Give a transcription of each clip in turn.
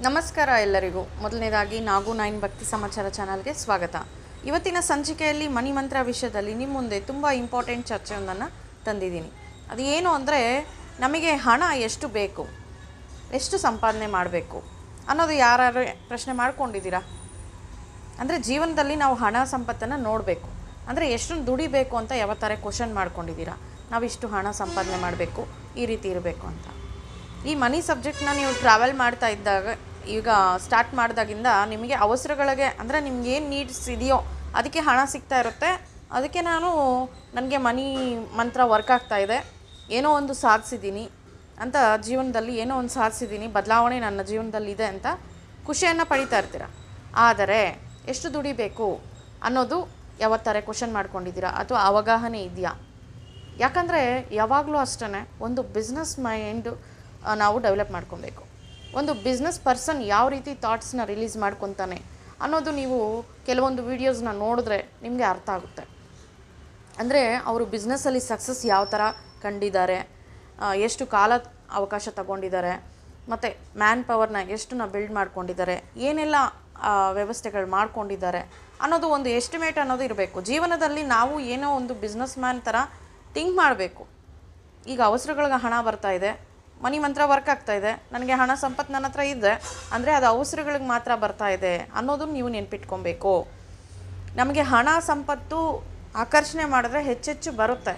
ನಮಸ್ಕಾರ ಎಲ್ಲರಿಗೂ. ಮೊದಲನೇದಾಗಿ ನಾಗು 9 ಭಕ್ತಿ ಸಮಾಚಾರ ಚಾನಲ್ಗೆ ಸ್ವಾಗತ. ಇವತ್ತಿನ ಸಂಚಿಕೆಯಲ್ಲಿ ಮನಿ ಮಂತ್ರ ವಿಷಯದಲ್ಲಿ ನಿಮ್ಮ ಮುಂದೆ ತುಂಬ ಇಂಪಾರ್ಟೆಂಟ್ ಚರ್ಚೆಯೊಂದನ್ನು ತಂದಿದ್ದೀನಿ. ಅದು ಏನು ಅಂದರೆ, ನಮಗೆ ಹಣ ಎಷ್ಟು ಬೇಕು, ಎಷ್ಟು ಸಂಪಾದನೆ ಮಾಡಬೇಕು ಅನ್ನೋದು ಯಾರು ಪ್ರಶ್ನೆ ಮಾಡ್ಕೊಂಡಿದ್ದೀರಾ? ಅಂದರೆ ಜೀವನದಲ್ಲಿ ನಾವು ಹಣ ಸಂಪತ್ತನ್ನು ನೋಡಬೇಕು ಅಂದರೆ ಎಷ್ಟು ದುಡಿಬೇಕು ಅಂತ ಯಾವತ್ತಾರೆ ಕ್ವಶನ್ ಮಾಡ್ಕೊಂಡಿದ್ದೀರಾ? ನಾವಿಷ್ಟು ಹಣ ಸಂಪಾದನೆ ಮಾಡಬೇಕು, ಈ ರೀತಿ ಇರಬೇಕು ಅಂತ. ಈ ಮನಿ ಸಬ್ಜೆಕ್ಟ್ನ ನೀವು ಟ್ರಾವೆಲ್ ಮಾಡ್ತಾ ಇದ್ದಾಗ, ಈಗ ಸ್ಟಾರ್ಟ್ ಮಾಡಿದಾಗಿಂದ ನಿಮಗೆ ಅವಸರಗಳಿಗೆ ಅಂದರೆ ನಿಮ್ಗೆ ಏನು ನೀಡ್ಸ್ ಇದೆಯೋ ಅದಕ್ಕೆ ಹಣ ಸಿಗ್ತಾ ಇರುತ್ತೆ. ಅದಕ್ಕೆ ನನಗೆ ಮನಿ ಮಂತ್ರ ವರ್ಕ್ ಆಗ್ತಾಯಿದೆ, ಏನೋ ಒಂದು ಸಾಧಿಸಿದ್ದೀನಿ ಅಂತ, ಜೀವನದಲ್ಲಿ ಏನೋ ಒಂದು ಸಾಧಿಸಿದ್ದೀನಿ, ಬದಲಾವಣೆ ನನ್ನ ಜೀವನದಲ್ಲಿ ಇದೆ ಅಂತ ಖುಷಿಯನ್ನು ಪಡಿತಾ ಇರ್ತೀರ. ಆದರೆ ಎಷ್ಟು ದುಡಿಬೇಕು ಅನ್ನೋದು ಯಾವತ್ತಾರೆ ಕ್ವಶನ್ ಮಾಡ್ಕೊಂಡಿದ್ದೀರಾ ಅಥವಾ ಅವಗಾಹನೆ ಇದೆಯಾ? ಯಾಕಂದರೆ ಯಾವಾಗಲೂ ಅಷ್ಟೇ ಒಂದು ಬಿಸ್ನೆಸ್ ಮೈಂಡು ನಾವು ಡೆವಲಪ್ ಮಾಡ್ಕೊಬೇಕು. ಒಂದು ಬಿಸ್ನೆಸ್ ಪರ್ಸನ್ ಯಾವ ರೀತಿ ಥಾಟ್ಸ್ನ ರಿಲೀಸ್ ಮಾಡ್ಕೊತಾನೆ ಅನ್ನೋದು ನೀವು ಕೆಲವೊಂದು ವೀಡಿಯೋಸ್ನ ನೋಡಿದ್ರೆ ನಿಮಗೆ ಅರ್ಥ ಆಗುತ್ತೆ. ಅಂದರೆ ಅವರು ಬಿಸ್ನೆಸ್ಸಲ್ಲಿ ಸಕ್ಸಸ್ ಯಾವ ಥರ ಕಂಡಿದ್ದಾರೆ, ಎಷ್ಟು ಕಾಲ ಅವಕಾಶ ತಗೊಂಡಿದ್ದಾರೆ, ಮತ್ತು ಮ್ಯಾನ್ ಪವರ್ನ ಎಷ್ಟನ್ನ ಬಿಲ್ಡ್ ಮಾಡ್ಕೊಂಡಿದ್ದಾರೆ, ಏನೆಲ್ಲ ವ್ಯವಸ್ಥೆಗಳು ಮಾಡ್ಕೊಂಡಿದ್ದಾರೆ ಅನ್ನೋದು ಒಂದು ಎಸ್ಟಿಮೇಟ್ ಅನ್ನೋದು ಇರಬೇಕು. ಜೀವನದಲ್ಲಿ ನಾವು ಏನೋ ಒಂದು ಬಿಸ್ನೆಸ್ ಮ್ಯಾನ್ ಥರ ಥಿಂಕ್ ಮಾಡಬೇಕು. ಈಗ ಅವಸರಗಳಿಗೆ ಹಣ ಬರ್ತಾ ಇದೆ, ಮನಿ ಮಂತ್ರ ವರ್ಕ್ ಆಗ್ತಾಯಿದೆ, ನನಗೆ ಹಣ ಸಂಪತ್ತು ನನ್ನ ಹತ್ರ ಇದೆ ಅಂದರೆ ಅದು ಅವಸರಗಳಿಗೆ ಮಾತ್ರ ಬರ್ತಾ ಇದೆ ಅನ್ನೋದನ್ನು ನೀವು ನೆನ್ಪಿಟ್ಕೊಬೇಕು. ನಮಗೆ ಹಣ ಸಂಪತ್ತು ಆಕರ್ಷಣೆ ಮಾಡಿದ್ರೆ ಹೆಚ್ಚೆಚ್ಚು ಬರುತ್ತೆ.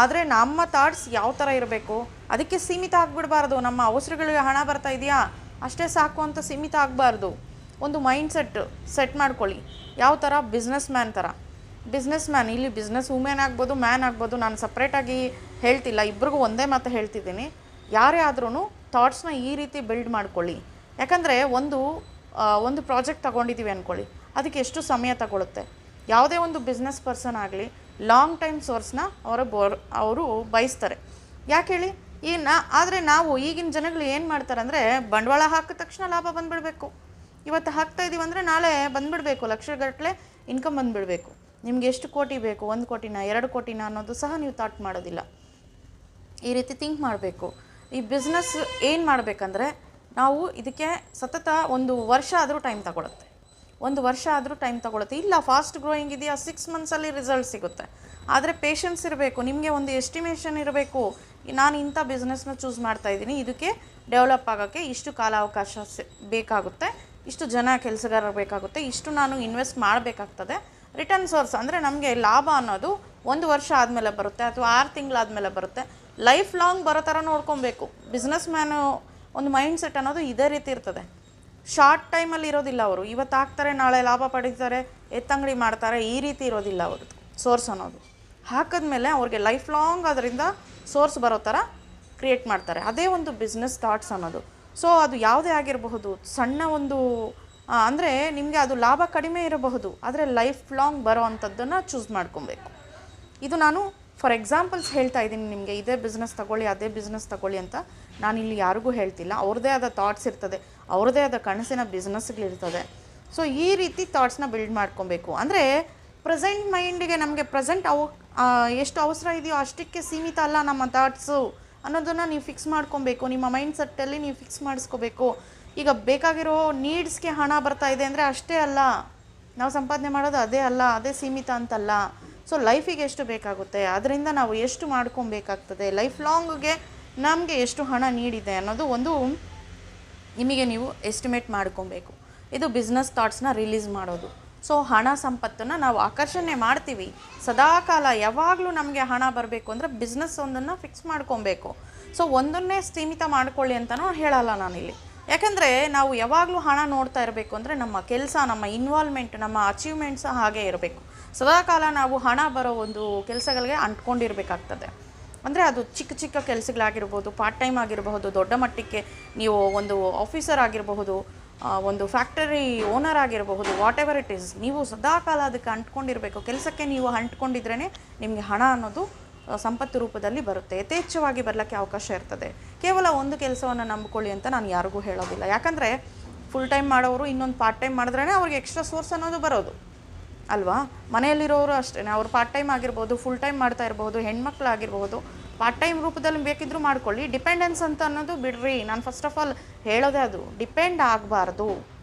ಆದರೆ ನಮ್ಮ ಥಾಟ್ಸ್ ಯಾವ ಥರ ಇರಬೇಕು, ಅದಕ್ಕೆ ಸೀಮಿತ ಆಗಿಬಿಡಬಾರ್ದು. ನಮ್ಮ ಅವಸರಗಳಿಗೆ ಹಣ ಬರ್ತಾ ಇದೆಯಾ ಅಷ್ಟೇ ಸಾಕು ಅಂತ ಸೀಮಿತ ಆಗಬಾರ್ದು. ಒಂದು ಮೈಂಡ್ ಸೆಟ್ ಮಾಡ್ಕೊಳ್ಳಿ. ಯಾವ ಥರ? ಬಿಸ್ನೆಸ್ ಮ್ಯಾನ್ ಥರ. ಬಿಸ್ನೆಸ್ ಮ್ಯಾನ್, ಇಲ್ಲಿ ಬಿಸ್ನೆಸ್ ವುಮೆನ್ ಆಗ್ಬೋದು, ಮ್ಯಾನ್ ಆಗ್ಬೋದು, ನಾನು ಸಪ್ರೇಟಾಗಿ ಹೇಳ್ತಿಲ್ಲ, ಇಬ್ರಿಗೂ ಒಂದೇ ಮಾತು ಹೇಳ್ತಿದ್ದೀನಿ. ಯಾರೇ ಆದ್ರೂ ಥಾಟ್ಸ್ನ ಈ ರೀತಿ ಬಿಲ್ಡ್ ಮಾಡ್ಕೊಳ್ಳಿ. ಯಾಕಂದರೆ ಒಂದು ಪ್ರಾಜೆಕ್ಟ್ ತೊಗೊಂಡಿದ್ದೀವಿ ಅಂದ್ಕೊಳ್ಳಿ, ಅದಕ್ಕೆ ಎಷ್ಟು ಸಮಯ ತಗೊಳುತ್ತೆ. ಯಾವುದೇ ಒಂದು ಬಿಸ್ನೆಸ್ ಪರ್ಸನ್ ಆಗಲಿ ಲಾಂಗ್ ಟೈಮ್ ಸೋರ್ಸ್ನ ಅವರು ಬಯಸ್ತಾರೆ. ಯಾಕೆ ಹೇಳಿ? ಆದರೆ ನಾವು ಈಗಿನ ಜನಗಳು ಏನು ಮಾಡ್ತಾರೆ ಅಂದರೆ, ಬಂಡವಾಳ ಹಾಕಿದ ತಕ್ಷಣ ಲಾಭ ಬಂದುಬಿಡಬೇಕು. ಇವತ್ತು ಹಾಕ್ತಾ ಇದ್ದೀವಿ ಅಂದರೆ ನಾಳೆ ಬಂದುಬಿಡಬೇಕು, ಲಕ್ಷಗಟ್ಟಲೆ ಇನ್ಕಮ್ ಬಂದುಬಿಡಬೇಕು. ನಿಮ್ಗೆ ಎಷ್ಟು ಕೋಟಿ ಬೇಕು, 1 ಕೋಟಿನ 2 ಕೋಟಿನ ಅನ್ನೋದು ಸಹ ನೀವು ಥಾಟ್ ಮಾಡೋದಿಲ್ಲ. ಈ ರೀತಿ ಥಿಂಕ್ ಮಾಡಬೇಕು. ಈ ಬಿಸ್ನೆಸ್ ಏನು ಮಾಡಬೇಕಂದ್ರೆ, ನಾವು ಇದಕ್ಕೆ ಸತತ 1 ವರ್ಷ ಆದರೂ ಟೈಮ್ ತಗೊಳುತ್ತೆ. 1 ವರ್ಷ ಆದರೂ ಟೈಮ್ ತಗೊಳುತ್ತೆ. ಇಲ್ಲ ಫಾಸ್ಟ್ ಗ್ರೋಯಿಂಗ್ ಇದೆಯಾ, 6 ಮಂತ್ಸಲ್ಲಿ ರಿಸಲ್ಟ್ ಸಿಗುತ್ತೆ. ಆದರೆ ಪೇಷನ್ಸ್ ಇರಬೇಕು. ನಿಮಗೆ ಒಂದು ಎಸ್ಟಿಮೇಷನ್ ಇರಬೇಕು. ನಾನು ಇಂಥ ಬಿಸ್ನೆಸ್ನ ಚೂಸ್ ಮಾಡ್ತಾಯಿದ್ದೀನಿ, ಇದಕ್ಕೆ ಡೆವಲಪ್ ಆಗೋಕ್ಕೆ ಇಷ್ಟು ಕಾಲಾವಕಾಶ ಬೇಕಾಗುತ್ತೆ, ಇಷ್ಟು ಜನ ಕೆಲಸಗಾರರು ಬೇಕಾಗುತ್ತೆ, ಇಷ್ಟು ನಾನು ಇನ್ವೆಸ್ಟ್ ಮಾಡಬೇಕಾಗ್ತದೆ. ರಿಟರ್ನ್ ಸೋರ್ಸ್ ಅಂದರೆ ನಮಗೆ ಲಾಭ ಅನ್ನೋದು 1 ವರ್ಷ ಆದಮೇಲೆ ಬರುತ್ತೆ ಅಥವಾ 6 ತಿಂಗಳಾದಮೇಲೆ ಬರುತ್ತೆ. ಲೈಫ್ ಲಾಂಗ್ ಬರೋ ಥರ ನೋಡ್ಕೊಬೇಕು. ಬಿಸ್ನೆಸ್ ಮ್ಯಾನು ಒಂದು ಮೈಂಡ್ ಸೆಟ್ ಅನ್ನೋದು ಇದೇ ರೀತಿ ಇರ್ತದೆ. ಶಾರ್ಟ್ ಟೈಮಲ್ಲಿ ಇರೋದಿಲ್ಲ. ಅವರು ಇವತ್ತು ಹಾಕ್ತಾರೆ, ನಾಳೆ ಲಾಭ ಪಡೀತಾರೆ, ಎತ್ತಂಗಡಿ ಮಾಡ್ತಾರೆ, ಈ ರೀತಿ ಇರೋದಿಲ್ಲ ಅವ್ರದ್ದು ಸೋರ್ಸ್ ಅನ್ನೋದು. ಹಾಕಿದ್ಮೇಲೆ ಅವ್ರಿಗೆ ಲೈಫ್ ಲಾಂಗ್ ಅದರಿಂದ ಸೋರ್ಸ್ ಬರೋ ಥರ ಕ್ರಿಯೇಟ್ ಮಾಡ್ತಾರೆ. ಅದೇ ಒಂದು ಬಿಸ್ನೆಸ್ ಥಾಟ್ಸ್ ಅನ್ನೋದು. ಸೊ ಅದು ಯಾವುದೇ ಆಗಿರಬಹುದು, ಸಣ್ಣ ಒಂದು ಅಂದರೆ ನಿಮಗೆ ಅದು ಲಾಭ ಕಡಿಮೆ ಇರಬಹುದು, ಆದರೆ ಲೈಫ್ ಲಾಂಗ್ ಬರೋ ಅಂಥದ್ದನ್ನು ಚೂಸ್ ಮಾಡ್ಕೊಬೇಕು. ಇದು ನಾನು ಫಾರ್ ಎಕ್ಸಾಂಪಲ್ಸ್ ಹೇಳ್ತಾ ಇದ್ದೀನಿ ನಿಮಗೆ. ಇದೇ ಬಿಸ್ನೆಸ್ ತಗೊಳ್ಳಿ, ಅದೇ ಬಿಸ್ನೆಸ್ ತಗೊಳ್ಳಿ ಅಂತ ನಾನಿಲ್ಲಿ ಯಾರಿಗೂ ಹೇಳ್ತಿಲ್ಲ. ಅವ್ರದ್ದೇ ಆದ ಥಾಟ್ಸ್ ಇರ್ತದೆ, ಅವ್ರದ್ದೇ ಆದ ಕನಸಿನ ಬಿಸ್ನೆಸ್ಗಳಿರ್ತದೆ. ಸೊ ಈ ರೀತಿ ಥಾಟ್ಸ್ನ ಬಿಲ್ಡ್ ಮಾಡ್ಕೊಬೇಕು. ಅಂದರೆ ಪ್ರೆಸೆಂಟ್ ಮೈಂಡಿಗೆ ನಮಗೆ ಪ್ರೆಸೆಂಟ್ ಎಷ್ಟು ಅವಸರ ಇದೆಯೋ ಅಷ್ಟಕ್ಕೆ ಸೀಮಿತ ಅಲ್ಲ ನಮ್ಮ ಥಾಟ್ಸು ಅನ್ನೋದನ್ನು ನೀವು ಫಿಕ್ಸ್ ಮಾಡ್ಕೊಬೇಕು. ನಿಮ್ಮ ಮೈಂಡ್ ಸೆಟ್ಟಲ್ಲಿ ನೀವು ಫಿಕ್ಸ್ ಮಾಡಿಸ್ಕೋಬೇಕು. ಈಗ ಬೇಕಾಗಿರೋ ನೀಡ್ಸ್ಗೆ ಹಣ ಬರ್ತಾ ಇದೆ ಅಂದರೆ ಅಷ್ಟೇ ಅಲ್ಲ, ನಾವು ಸಂಪಾದನೆ ಮಾಡೋದು ಅದೇ ಅಲ್ಲ, ಅದೇ ಸೀಮಿತ ಅಂತಲ್ಲ. ಸೊ ಲೈಫಿಗೆ ಎಷ್ಟು ಬೇಕಾಗುತ್ತೆ, ಅದರಿಂದ ನಾವು ಎಷ್ಟು ಮಾಡ್ಕೊಬೇಕಾಗ್ತದೆ, ಲೈಫ್ ಲಾಂಗ್ಗೆ ನಮಗೆ ಎಷ್ಟು ಹಣ ನೀಡಿದೆ ಅನ್ನೋದು ಒಂದು ನಿಮಗೆ ನೀವು ಎಸ್ಟಿಮೇಟ್ ಮಾಡ್ಕೊಬೇಕು. ಇದು ಬಿಸ್ನೆಸ್ ಥಾಟ್ಸ್ನ ರಿಲೀಸ್ ಮಾಡೋದು. ಸೊ ಹಣ ಸಂಪತ್ತನ್ನು ನಾವು ಆಕರ್ಷಣೆ ಮಾಡ್ತೀವಿ ಸದಾಕಾಲ. ಯಾವಾಗಲೂ ನಮಗೆ ಹಣ ಬರಬೇಕು ಅಂದರೆ ಬಿಸ್ನೆಸ್ ಒಂದನ್ನು ಫಿಕ್ಸ್ ಮಾಡ್ಕೊಬೇಕು. ಸೊ ಒಂದನ್ನೇ ಸೀಮಿತ ಮಾಡ್ಕೊಳ್ಳಿ ಅಂತಲೂ ಹೇಳಲ್ಲ ನಾನಿಲ್ಲಿ. ಯಾಕಂದರೆ ನಾವು ಯಾವಾಗಲೂ ಹಣ ನೋಡ್ತಾ ಇರಬೇಕು ಅಂದರೆ ನಮ್ಮ ಕೆಲಸ, ನಮ್ಮ ಇನ್ವಾಲ್ವ್ಮೆಂಟ್, ನಮ್ಮ ಅಚೀವ್ಮೆಂಟ್ಸ್ ಹಾಗೇ ಇರಬೇಕು. ಸದಾಕಾಲ ನಾವು ಹಣ ಬರೋ ಒಂದು ಕೆಲಸಗಳಿಗೆ ಅಂಟ್ಕೊಂಡಿರಬೇಕಾಗ್ತದೆ. ಅಂದರೆ ಅದು ಚಿಕ್ಕ ಚಿಕ್ಕ ಕೆಲಸಗಳಾಗಿರ್ಬೋದು, ಪಾರ್ಟ್ ಟೈಮ್ ಆಗಿರಬಹುದು, ದೊಡ್ಡ ಮಟ್ಟಕ್ಕೆ ನೀವು ಒಂದು ಆಫೀಸರ್ ಆಗಿರಬಹುದು, ಒಂದು ಫ್ಯಾಕ್ಟರಿ ಓನರ್ ಆಗಿರಬಹುದು, ವಾಟ್ ಎವರ್ ಇಟ್ ಈಸ್, ನೀವು ಸದಾಕಾಲ ಅದಕ್ಕೆ ಅಂಟ್ಕೊಂಡಿರಬೇಕು. ಕೆಲಸಕ್ಕೆ ನೀವು ಅಂಟ್ಕೊಂಡಿದ್ರೇ ನಿಮಗೆ ಹಣ ಅನ್ನೋದು ಸಂಪತ್ತು ರೂಪದಲ್ಲಿ ಬರುತ್ತೆ. ಯಥೇಚ್ಛವಾಗಿ ಬರಲಿಕ್ಕೆ ಅವಕಾಶ ಇರ್ತದೆ. ಕೇವಲ ಒಂದು ಕೆಲಸವನ್ನು ನಂಬಿಕೊಳ್ಳಿ ಅಂತ ನಾನು ಯಾರಿಗೂ ಹೇಳೋದಿಲ್ಲ. ಯಾಕಂದರೆ ಫುಲ್ ಟೈಮ್ ಮಾಡೋರು ಇನ್ನೊಂದು ಪಾರ್ಟ್ ಟೈಮ್ ಮಾಡಿದ್ರೇ ಅವ್ರಿಗೆ ಎಕ್ಸ್ಟ್ರಾ ಸೋರ್ಸ್ ಅನ್ನೋದು ಬರೋದು ಅಲ್ವಾ? ಮನೆಯಲ್ಲಿರೋರು ಅಷ್ಟೇ, ಅವ್ರು ಪಾರ್ಟ್ ಟೈಮ್ ಆಗಿರ್ಬೋದು, ಫುಲ್ ಟೈಮ್ ಮಾಡ್ತಾ ಇರ್ಬೋದು, ಹೆಣ್ಮಕ್ಳಾಗಿರ್ಬೋದು, ಪಾರ್ಟ್ ಟೈಮ್ ರೂಪದಲ್ಲಿ ಬೇಕಿದ್ರೂ ಮಾಡ್ಕೊಳ್ಳಿ. ಡಿಪೆಂಡೆನ್ಸ್ ಅಂತ ಅನ್ನೋದು ಬಿಡ್ರಿ. ನಾನು ಫಸ್ಟ್ ಆಫ್ ಆಲ್ ಹೇಳೋದೇ ಅದು, ಡಿಪೆಂಡ್ ಆಗಬಾರ್ದು,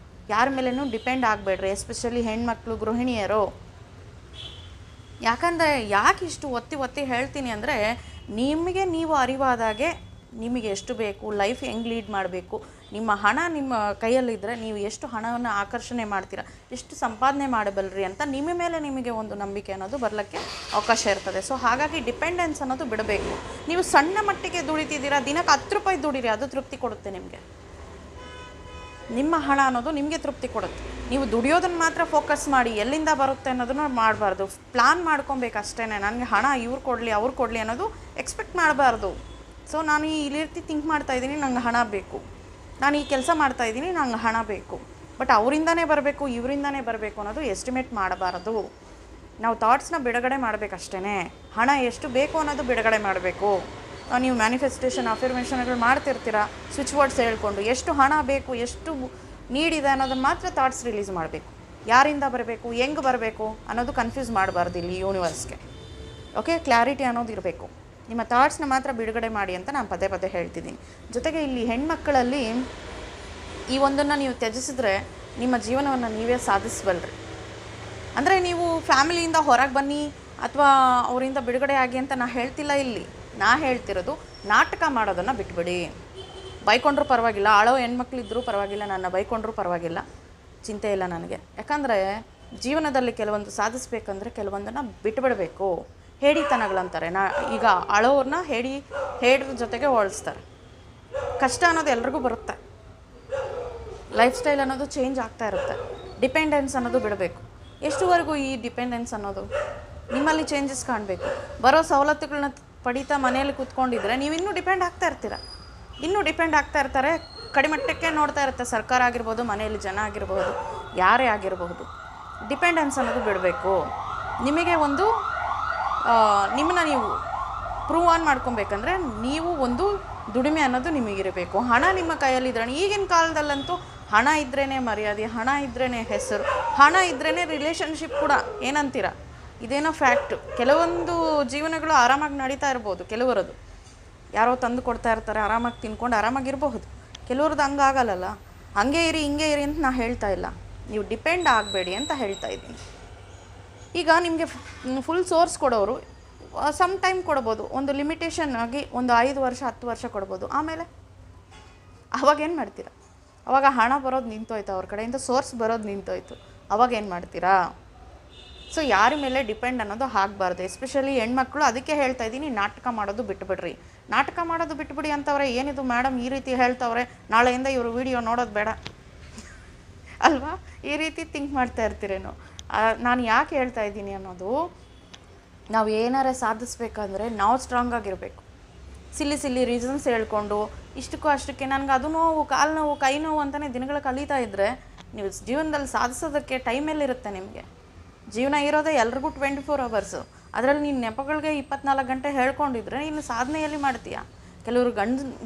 ಯಾರ ಮೇಲೇನೂ ಡಿಪೆಂಡ್ ಆಗಬೇಡ್ರಿ, ಎಸ್ಪೆಷಲಿ ಹೆಣ್ಮಕ್ಳು, ಗೃಹಿಣಿಯರು. ಯಾಕಂದರೆ ಯಾಕೆ ಇಷ್ಟು ಒತ್ತಿ ಹೇಳ್ತೀನಿ ಅಂದರೆ, ನಿಮಗೆ ನೀವು ಅರಿವಾದಾಗೆ ನಿಮಗೆ ಎಷ್ಟು ಬೇಕು, ಲೈಫ್ ಹೆಂಗೆ ಲೀಡ್ ಮಾಡಬೇಕು, ನಿಮ್ಮ ಹಣ ನಿಮ್ಮ ಕೈಯಲ್ಲಿದ್ದರೆ ನೀವು ಎಷ್ಟು ಹಣವನ್ನು ಆಕರ್ಷಣೆ ಮಾಡ್ತೀರಾ, ಎಷ್ಟು ಸಂಪಾದನೆ ಮಾಡಬಲ್ರಿ ಅಂತ ನಿಮ್ಮ ಮೇಲೆ ನಿಮಗೆ ಒಂದು ನಂಬಿಕೆ ಅನ್ನೋದು ಬರಲಿಕ್ಕೆ ಅವಕಾಶ ಇರ್ತದೆ. ಸೊ ಹಾಗಾಗಿ ಡಿಪೆಂಡೆನ್ಸ್ ಅನ್ನೋದು ಬಿಡಬೇಕು. ನೀವು ಸಣ್ಣ ಮಟ್ಟಿಗೆ ದುಡಿತಿದ್ದೀರಾ, ದಿನಕ್ಕೆ 10 ರೂಪಾಯಿ ದುಡೀರಿ, ಅದು ತೃಪ್ತಿ ಕೊಡುತ್ತೆ ನಿಮಗೆ. ನಿಮ್ಮ ಹಣ ಅನ್ನೋದು ನಿಮಗೆ ತೃಪ್ತಿ ಕೊಡುತ್ತೆ. ನೀವು ದುಡಿಯೋದನ್ನು ಮಾತ್ರ ಫೋಕಸ್ ಮಾಡಿ ಎಲ್ಲಿಂದ ಬರುತ್ತೆ ಅನ್ನೋದನ್ನು ಮಾಡಬಾರ್ದು. ಪ್ಲ್ಯಾನ್ ಮಾಡ್ಕೊಬೇಕು ಅಷ್ಟೇ. ನನಗೆ ಹಣ ಇವ್ರು ಕೊಡಲಿ ಅವ್ರು ಕೊಡಲಿ ಅನ್ನೋದು ಎಕ್ಸ್ಪೆಕ್ಟ್ ಮಾಡಬಾರ್ದು. ಸೊ ನಾನು ಈ ರೀತಿ ಥಿಂಕ್ ಮಾಡ್ತಾಯಿದ್ದೀನಿ, ನಂಗೆ ಹಣ ಬೇಕು, ನಾನು ಈ ಕೆಲಸ ಮಾಡ್ತಾಯಿದ್ದೀನಿ, ನಂಗೆ ಹಣ ಬೇಕು, ಬಟ್ ಅವರಿಂದನೇ ಬರಬೇಕು ಇವರಿಂದನೇ ಬರಬೇಕು ಅನ್ನೋದು ಎಸ್ಟಿಮೇಟ್ ಮಾಡಬಾರದು. ನಾವು ಥಾಟ್ಸ್ನ ಬಿಡುಗಡೆ ಮಾಡಬೇಕಷ್ಟೇ. ಹಣ ಎಷ್ಟು ಬೇಕು ಅನ್ನೋದು ಬಿಡುಗಡೆ ಮಾಡಬೇಕು. ನೀವು ಮ್ಯಾನಿಫೆಸ್ಟೇಷನ್ ಅಫರ್ಮೇಷನ್ಗಳು ಮಾಡ್ತಿರ್ತೀರ, ಸ್ವಿಚ್ ವರ್ಡ್ಸ್ ಹೇಳ್ಕೊಂಡು ಎಷ್ಟು ಹಣ ಬೇಕು, ಎಷ್ಟು ನೀಡಿದೆ ಅನ್ನೋದನ್ನು ಮಾತ್ರ ಥಾಟ್ಸ್ ರಿಲೀಸ್ ಮಾಡಬೇಕು. ಯಾರಿಂದ ಬರಬೇಕು, ಹೆಂಗೆ ಬರಬೇಕು ಅನ್ನೋದು ಕನ್ಫ್ಯೂಸ್ ಮಾಡಬಾರ್ದು ಇಲ್ಲಿ ಯೂನಿವರ್ಸ್ಗೆ. ಓಕೆ, ಕ್ಲಾರಿಟಿ ಅನ್ನೋದು ಇರಬೇಕು. ನಿಮ್ಮ ಥಾಟ್ಸ್ನ ಮಾತ್ರ ಬಿಡುಗಡೆ ಮಾಡಿ ಅಂತ ನಾನು ಪದೇ ಹೇಳ್ತಿದ್ದೀನಿ. ಜೊತೆಗೆ ಇಲ್ಲಿ ಹೆಣ್ಮಕ್ಕಳಲ್ಲಿ ಈ ಒಂದನ್ನು ನೀವು ತ್ಯಜಿಸಿದ್ರೆ ನಿಮ್ಮ ಜೀವನವನ್ನು ನೀವೇ ಸಾಧಿಸಬಲ್ರಿ. ಅಂದರೆ ನೀವು ಫ್ಯಾಮಿಲಿಯಿಂದ ಹೊರಗೆ ಬನ್ನಿ ಅಥವಾ ಅವರಿಂದ ಬಿಡುಗಡೆ ಆಗಿ ಅಂತ ನಾನು ಹೇಳ್ತಿಲ್ಲ. ಇಲ್ಲಿ ನಾ ಹೇಳ್ತಿರೋದು, ನಾಟಕ ಮಾಡೋದನ್ನು ಬಿಟ್ಬಿಡಿ. ಬೈಕೊಂಡ್ರೂ ಪರವಾಗಿಲ್ಲ, ಆಳೋ ಹೆಣ್ಮಕ್ಳಿದ್ರೂ ಪರವಾಗಿಲ್ಲ, ನನ್ನ ಬೈಕೊಂಡ್ರೂ ಪರವಾಗಿಲ್ಲ, ಚಿಂತೆ ಇಲ್ಲ ನನಗೆ. ಯಾಕಂದರೆ ಜೀವನದಲ್ಲಿ ಕೆಲವೊಂದು ಸಾಧಿಸ್ಬೇಕಂದ್ರೆ ಕೆಲವೊಂದನ್ನು ಬಿಟ್ಬಿಡಬೇಕು. ಹೇಡಿತನಗಳಂತಾರೆ. ಈಗ ಅಳೋರನ್ನ ಹೇಡ್ರ ಜೊತೆಗೆ ಹೋಲಿಸ್ತಾರೆ. ಕಷ್ಟ ಅನ್ನೋದು ಎಲ್ರಿಗೂ ಬರುತ್ತೆ. ಲೈಫ್ ಸ್ಟೈಲ್ ಅನ್ನೋದು ಚೇಂಜ್ ಆಗ್ತಾ ಇರುತ್ತೆ. ಡಿಪೆಂಡೆನ್ಸ್ ಅನ್ನೋದು ಬಿಡಬೇಕು. ಎಷ್ಟುವರೆಗೂ ಈ ಡಿಪೆಂಡೆನ್ಸ್ ಅನ್ನೋದು ನಿಮ್ಮಲ್ಲಿ ಚೇಂಜಸ್ ಕಾಣಬೇಕು. ಬರೋ ಸವಲತ್ತುಗಳನ್ನ ಪಡಿತಾ ಮನೆಯಲ್ಲಿ ಕೂತ್ಕೊಂಡಿದ್ರೆ ನೀವು ಇನ್ನೂ ಡಿಪೆಂಡ್ ಆಗ್ತಾ ಇರ್ತೀರ. ಇನ್ನೂ ಡಿಪೆಂಡ್ ಆಗ್ತಾ ಇರ್ತಾರೆ. ಕಡಿಮಟ್ಟಕ್ಕೆ ನೋಡ್ತಾ ಇರುತ್ತೆ ಸರ್ಕಾರ ಆಗಿರ್ಬೋದು, ಮನೆಯಲ್ಲಿ ಜನ ಆಗಿರಬಹುದು, ಯಾರೇ ಆಗಿರಬಹುದು. ಡಿಪೆಂಡೆನ್ಸ್ ಅನ್ನೋದು ಬಿಡಬೇಕು. ನಿಮಗೆ ಒಂದು ನಿಮ್ಮನ್ನ ನೀವು ಪ್ರೂವ್ ಆನ್ ಮಾಡ್ಕೊಬೇಕಂದ್ರೆ ನೀವು ಒಂದು ದುಡಿಮೆ ಅನ್ನೋದು ನಿಮಗಿರಬೇಕು. ಹಣ ನಿಮ್ಮ ಕೈಯಲ್ಲಿದ್ರೆ, ಈಗಿನ ಕಾಲದಲ್ಲಂತೂ ಹಣ ಇದ್ರೇ ಮರ್ಯಾದೆ, ಹಣ ಇದ್ರೇ ಹೆಸರು, ಹಣ ಇದ್ರೇ ರಿಲೇಷನ್ಶಿಪ್ ಕೂಡ. ಏನಂತೀರ? ಇದೇನೋ ಫ್ಯಾಕ್ಟು. ಕೆಲವೊಂದು ಜೀವನಗಳು ಆರಾಮಾಗಿ ನಡೀತಾ ಇರ್ಬೋದು, ಕೆಲವರದು ಯಾರೋ ತಂದು ಕೊಡ್ತಾ ಇರ್ತಾರೆ, ಆರಾಮಾಗಿ ತಿನ್ಕೊಂಡು ಆರಾಮಾಗಿರಬಹುದು. ಕೆಲವ್ರದ್ದು ಹಂಗಾಗಲ್ಲ. ಹಂಗೆ ಇರಿ ಹಿಂಗೆ ಇರಿ ಅಂತ ನಾನು ಹೇಳ್ತಾ ಇಲ್ಲ, ನೀವು ಡಿಪೆಂಡ್ ಆಗಬೇಡಿ ಅಂತ ಹೇಳ್ತಾ ಇದ್ದೀನಿ. ಈಗ ನಿಮಗೆ ಫುಲ್ ಸೋರ್ಸ್ ಕೊಡೋರು ಸಮ್ ಟೈಮ್ ಕೊಡ್ಬೋದು, ಒಂದು ಲಿಮಿಟೇಷನ್ ಆಗಿ ಒಂದು 5 ವರ್ಷ 10 ವರ್ಷ ಕೊಡ್ಬೋದು. ಆಮೇಲೆ ಅವಾಗೇನು ಮಾಡ್ತೀರಾ? ಅವಾಗ ಹಣ ಬರೋದು ನಿಂತೋಯ್ತು, ಅವ್ರ ಕಡೆಯಿಂದ ಸೋರ್ಸ್ ಬರೋದು ನಿಂತೋಯ್ತು. ಅವಾಗೇನು ಮಾಡ್ತೀರಾ? ಸೊ ಯಾರ ಮೇಲೆ ಡಿಪೆಂಡ್ ಅನ್ನೋದು ಆಗಬಾರ್ದು. ಎಸ್ಪೆಷಲಿ ಹೆಣ್ಮಕ್ಳು. ಅದಕ್ಕೆ ಹೇಳ್ತಾ ಇದ್ದೀನಿ, ನಾಟಕ ಮಾಡೋದು ಬಿಟ್ಟುಬಿಡ್ರಿ. ನಾಟಕ ಮಾಡೋದು ಬಿಟ್ಬಿಡಿ ಅಂತವ್ರೆ. ಏನಿದು ಮೇಡಮ್ ಈ ರೀತಿ ಹೇಳ್ತವ್ರೆ, ನಾಳೆಯಿಂದ ಇವರು ವಿಡಿಯೋ ನೋಡೋದು ಬೇಡ ಅಲ್ವಾ? ಈ ರೀತಿ ಥಿಂಕ್ ಮಾಡ್ತಾ ಇರ್ತೀರೇನೋ. ನಾನು ಯಾಕೆ ಹೇಳ್ತಾ ಇದ್ದೀನಿ ಅನ್ನೋದು, ನಾವು ಏನಾರೇ ಸಾಧಿಸ್ಬೇಕಂದ್ರೆ ನಾವು ಸ್ಟ್ರಾಂಗ್ ಆಗಿರಬೇಕು. ಸಿಲ್ಲಿ ರೀಸನ್ಸ್ ಹೇಳ್ಕೊಂಡು ಇಷ್ಟಕ್ಕೂ ಅಷ್ಟಕ್ಕೆ ನನಗೆ ಅದು ನೋವು, ಕಾಲು ನೋವು, ಕೈ ನೋವು ಅಂತಲೇ ದಿನಗಳು ಕಳೀತಾ ಇದ್ದರೆ ನೀವು ಜೀವನದಲ್ಲಿ ಸಾಧಿಸೋದಕ್ಕೆ ಟೈಮೆಲ್ಲಿರುತ್ತೆ ನಿಮಗೆ? ಜೀವನ ಇರೋದೇ ಎಲ್ರಿಗೂ 24 ಅವರ್ಸು. ಅದರಲ್ಲಿ ನೀನು ನೆಪಗಳಿಗೆ 24 ಗಂಟೆ ಹೇಳ್ಕೊಂಡಿದ್ರೆ ನೀನು ಸಾಧನೆಯಲ್ಲಿ ಮಾಡ್ತೀಯ. ಕೆಲವರು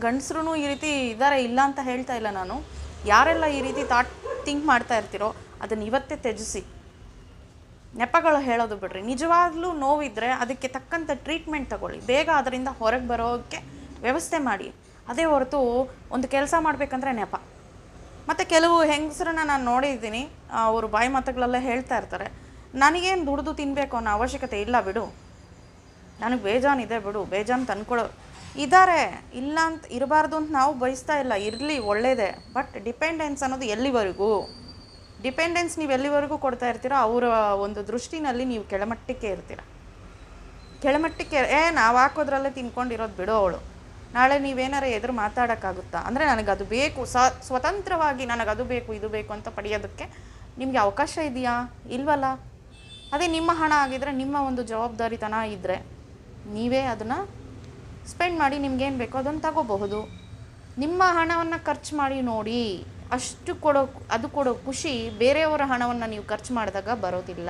ಗಂಡಸರು ಈ ರೀತಿ ಇದ್ದಾರೆ, ಇಲ್ಲ ಅಂತ ಹೇಳ್ತಾ ಇಲ್ಲ ನಾನು. ಯಾರೆಲ್ಲ ಈ ರೀತಿ ಥಿಂಕ್ ಮಾಡ್ತಾ ಇರ್ತೀರೋ ಅದನ್ನು ಇವತ್ತೇ ತ್ಯಜಿಸಿ. ನೆಪಗಳು ಹೇಳೋದು ಬಿಡ್ರಿ. ನಿಜವಾಗ್ಲೂ ನೋವಿದ್ದರೆ ಅದಕ್ಕೆ ತಕ್ಕಂಥ ಟ್ರೀಟ್ಮೆಂಟ್ ತಗೊಳ್ಳಿ. ಬೇಗ ಅದರಿಂದ ಹೊರಗೆ ಬರೋಕ್ಕೆ ವ್ಯವಸ್ಥೆ ಮಾಡಿ. ಅದೇ ಹೊರತು ಒಂದು ಕೆಲಸ ಮಾಡಬೇಕಂದ್ರೆ ನೆಪ. ಮತ್ತು ಕೆಲವು ಹೆಂಗಸರನ್ನ ನಾನು ನೋಡಿದ್ದೀನಿ, ಅವರು ಬಾಯಿ ಮಾತುಗಳೆಲ್ಲ ಹೇಳ್ತಾ ಇರ್ತಾರೆ, ನನಗೇನು ದುಡಿದು ತಿನ್ನಬೇಕು ಅನ್ನೋ ಅವಶ್ಯಕತೆ ಇಲ್ಲ ಬಿಡು, ನನಗೆ ಬೇಜಾನಿದೆ ಬಿಡು, ಬೇಜಾನು ತಂದ್ಕೊಡೋ ಇದ್ದಾರೆ. ಇಲ್ಲ ಅಂತ ಇರಬಾರ್ದು ಅಂತ ನಾವು ಬಯಸ್ತಾ ಇಲ್ಲ, ಇರಲಿ, ಒಳ್ಳೆಯದೇ. ಬಟ್ ಡಿಪೆಂಡೆನ್ಸ್ ಅನ್ನೋದು ಎಲ್ಲಿವರೆಗೂ? ಡಿಪೆಂಡೆನ್ಸ್ ನೀವು ಎಲ್ಲಿವರೆಗೂ ಕೊಡ್ತಾ ಇರ್ತೀರೋ ಅವರ ಒಂದು ದೃಷ್ಟಿನಲ್ಲಿ ನೀವು ಕೆಳಮಟ್ಟಕ್ಕೆ ಇರ್ತೀರ. ಕೆಳಮಟ್ಟಕ್ಕೆ ನಾವು ಹಾಕೋದ್ರಲ್ಲೇ ತಿನ್ಕೊಂಡಿರೋದು ಬಿಡೋ ಅವಳು. ನಾಳೆ ನೀವೇನಾರು ಎದುರು ಮಾತಾಡೋಕ್ಕಾಗುತ್ತಾ? ಅಂದರೆ ನನಗದು ಬೇಕು, ಸ್ವತಂತ್ರವಾಗಿ ನನಗದು ಬೇಕು ಇದು ಬೇಕು ಅಂತ ಪಡೆಯೋದಕ್ಕೆ ನಿಮಗೆ ಅವಕಾಶ ಇದೆಯಾ? ಇಲ್ವಲ್ಲ. ಅದೇ ನಿಮ್ಮ ಹಣ ಆಗಿದ್ದರೆ, ನಿಮ್ಮ ಒಂದು ಜವಾಬ್ದಾರಿತನ ಇದ್ದರೆ ನೀವೇ ಅದನ್ನು ಸ್ಪೆಂಡ್ ಮಾಡಿ ನಿಮ್ಗೇನು ಬೇಕೋ ಅದನ್ನು ತಗೋಬಹುದು. ನಿಮ್ಮ ಹಣವನ್ನು ಖರ್ಚು ಮಾಡಿ ನೋಡಿ. ಅಷ್ಟು ಕೊಡೋ ಖುಷಿ ಬೇರೆಯವರ ಹಣವನ್ನು ನೀವು ಖರ್ಚು ಮಾಡಿದಾಗ ಬರೋದಿಲ್ಲ.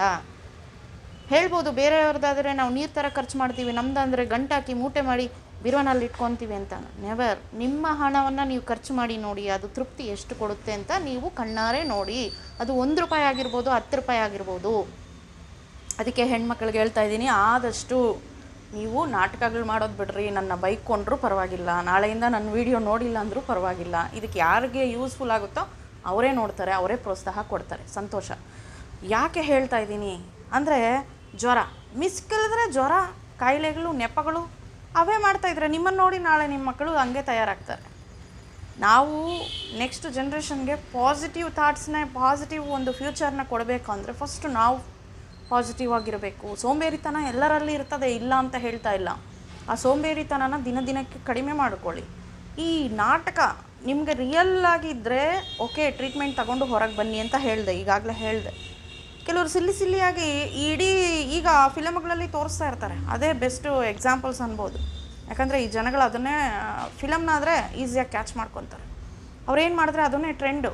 ಹೇಳ್ಬೋದು ಬೇರೆಯವ್ರದ್ದಾದರೆ ನಾವು ನೀರು ಥರ ಖರ್ಚು ಮಾಡ್ತೀವಿ, ನಮ್ಮದಂದರೆ ಗಂಟಾಕಿ ಮೂಟೆ ಮಾಡಿ ಬಿರುವನಲ್ಲಿ ಇಟ್ಕೊತೀವಿ ಅಂತ. ನೆವರ್. ನಿಮ್ಮ ಹಣವನ್ನು ನೀವು ಖರ್ಚು ಮಾಡಿ ನೋಡಿ, ಅದು ತೃಪ್ತಿ ಎಷ್ಟು ಕೊಡುತ್ತೆ ಅಂತ ನೀವು ಕಣ್ಣಾರೆ ನೋಡಿ. ಅದು 1 ರೂಪಾಯಿ ಆಗಿರ್ಬೋದು, 10 ರೂಪಾಯಿ ಆಗಿರ್ಬೋದು. ಅದಕ್ಕೆ ಹೆಣ್ಮಕ್ಳಿಗೆ ಹೇಳ್ತಾ ಇದ್ದೀನಿ, ಆದಷ್ಟು ನೀವು ನಾಟಕಗಳು ಮಾಡೋದು ಬಿಡ್ರಿ, ನನ್ನ ಬೈಕ್ ಕೊಂಡ್ರೂ ಪರವಾಗಿಲ್ಲ, ನಾಳೆಯಿಂದ ನನ್ನ ವೀಡಿಯೋ ನೋಡಿಲ್ಲ ಅಂದರೂ ಪರವಾಗಿಲ್ಲ, ಇದಕ್ಕೆ ಯಾರಿಗೆ ಯೂಸ್ಫುಲ್ ಆಗುತ್ತೋ ಅವರೇ ನೋಡ್ತಾರೆ, ಅವರೇ ಪ್ರೋತ್ಸಾಹ ಕೊಡ್ತಾರೆ, ಸಂತೋಷ. ಯಾಕೆ ಹೇಳ್ತಾ ಇದ್ದೀನಿ ಅಂದರೆ, ಜ್ವರ ಮಿಸ್ ಕೇಳಿದ್ರೆ ಜ್ವರ, ಕಾಯಿಲೆಗಳು, ನೆಪಗಳು ಅವೇ ಮಾಡ್ತಾಯಿದ್ರೆ ನಿಮ್ಮನ್ನು ನೋಡಿ ನಾಳೆ ನಿಮ್ಮ ಮಕ್ಕಳು ಹಂಗೆ ತಯಾರಾಗ್ತಾರೆ. ನಾವು ನೆಕ್ಸ್ಟ್ ಜನ್ರೇಷನ್ಗೆ ಪಾಸಿಟಿವ್ ಥಾಟ್ಸ್ನ, ಪಾಸಿಟಿವ್ ಒಂದು ಫ್ಯೂಚರ್ನ ಕೊಡಬೇಕು ಅಂದರೆ ಫಸ್ಟು ನಾವು ಪಾಸಿಟಿವ್ ಆಗಿರಬೇಕು. ಸೋಂಬೇರಿತನ ಎಲ್ಲರಲ್ಲಿ ಇರ್ತದೆ, ಇಲ್ಲ ಅಂತ ಹೇಳ್ತಾ ಇಲ್ಲ. ಆ ಸೋಂಬೇರಿತನನ ದಿನ ದಿನಕ್ಕೆ ಕಡಿಮೆ ಮಾಡಿಕೊಳ್ಳಿ. ಈ ನಾಟಕ ನಿಮಗೆ ರಿಯಲ್ ಆಗಿದ್ದರೆ ಓಕೆ, ಟ್ರೀಟ್ಮೆಂಟ್ ತಗೊಂಡು ಹೊರಗೆ ಬನ್ನಿ ಅಂತ ಹೇಳಿದೆ, ಈಗಾಗಲೇ ಹೇಳಿದೆ. ಕೆಲವರು ಸಿಲ್ಲಿಯಾಗಿ ಇಡೀ ಈಗ ಫಿಲಮ್ಗಳಲ್ಲಿ ತೋರಿಸ್ತಾ ಇರ್ತಾರೆ, ಅದೇ ಬೆಸ್ಟು ಎಕ್ಸಾಂಪಲ್ಸ್ ಅನ್ಬೋದು. ಯಾಕಂದರೆ ಈ ಜನಗಳು ಅದನ್ನೇ ಫಿಲಮ್ನಾದರೆ ಈಸಿಯಾಗಿ ಕ್ಯಾಚ್ ಮಾಡ್ಕೊತಾರೆ. ಅವ್ರೇನು ಮಾಡಿದ್ರೆ ಅದನ್ನೇ ಟ್ರೆಂಡು.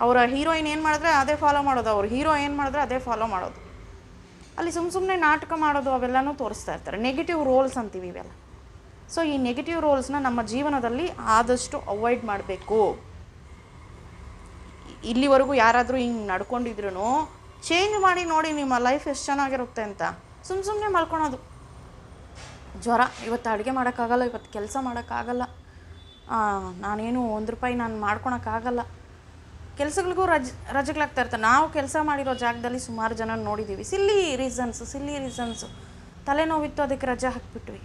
ಅವರ ಹೀರೋಯಿನ್ ಏನು ಮಾಡಿದ್ರೆ ಅದೇ ಫಾಲೋ ಮಾಡೋದು, ಅವ್ರ ಹೀರೋ ಏನು ಮಾಡಿದ್ರೆ ಅದೇ ಫಾಲೋ ಮಾಡೋದು. ಅಲ್ಲಿ ಸುಮ್ಮನೆ ನಾಟಕ ಮಾಡೋದು ಅವೆಲ್ಲನೂ ತೋರಿಸ್ತಾ ಇರ್ತಾರೆ. ನೆಗೆಟಿವ್ ರೋಲ್ಸ್ ಅಂತೀವಿ ಇವೆಲ್ಲ. ಸೊ ಈ ನೆಗೆಟಿವ್ ರೋಲ್ಸ್ನ ನಮ್ಮ ಜೀವನದಲ್ಲಿ ಆದಷ್ಟು ಅವಾಯ್ಡ್ ಮಾಡಬೇಕು. ಇಲ್ಲಿವರೆಗೂ ಯಾರಾದರೂ ಹಿಂಗೆ ನಡ್ಕೊಂಡಿದ್ರು ಚೇಂಜ್ ಮಾಡಿ ನೋಡಿ, ನಿಮ್ಮ ಲೈಫ್ ಎಷ್ಟು ಚೆನ್ನಾಗಿರುತ್ತೆ ಅಂತ. ಸುಮ್ಮನೆ ಮಲ್ಕೊಳೋದು, ಜ್ವರ, ಇವತ್ತು ಅಡುಗೆ ಮಾಡೋಕ್ಕಾಗಲ್ಲ, ಇವತ್ತು ಕೆಲಸ ಮಾಡೋಕ್ಕಾಗಲ್ಲ, ನಾನೇನು ₹1 ನಾನು ಮಾಡ್ಕೊಳಕ್ಕಾಗಲ್ಲ, ಕೆಲಸಗಳಿಗೂ ರಜೆಗಳಾಗ್ತಾ ಇರ್ತಾರೆ. ನಾವು ಕೆಲಸ ಮಾಡಿರೋ ಜಾಗದಲ್ಲಿ ಸುಮಾರು ಜನ ನೋಡಿದ್ದೀವಿ, ಸಿಲ್ಲಿ ರೀಸನ್ಸು, ತಲೆನೋವಿತ್ತು ಅದಕ್ಕೆ ರಜೆ ಹಾಕ್ಬಿಟ್ವಿ,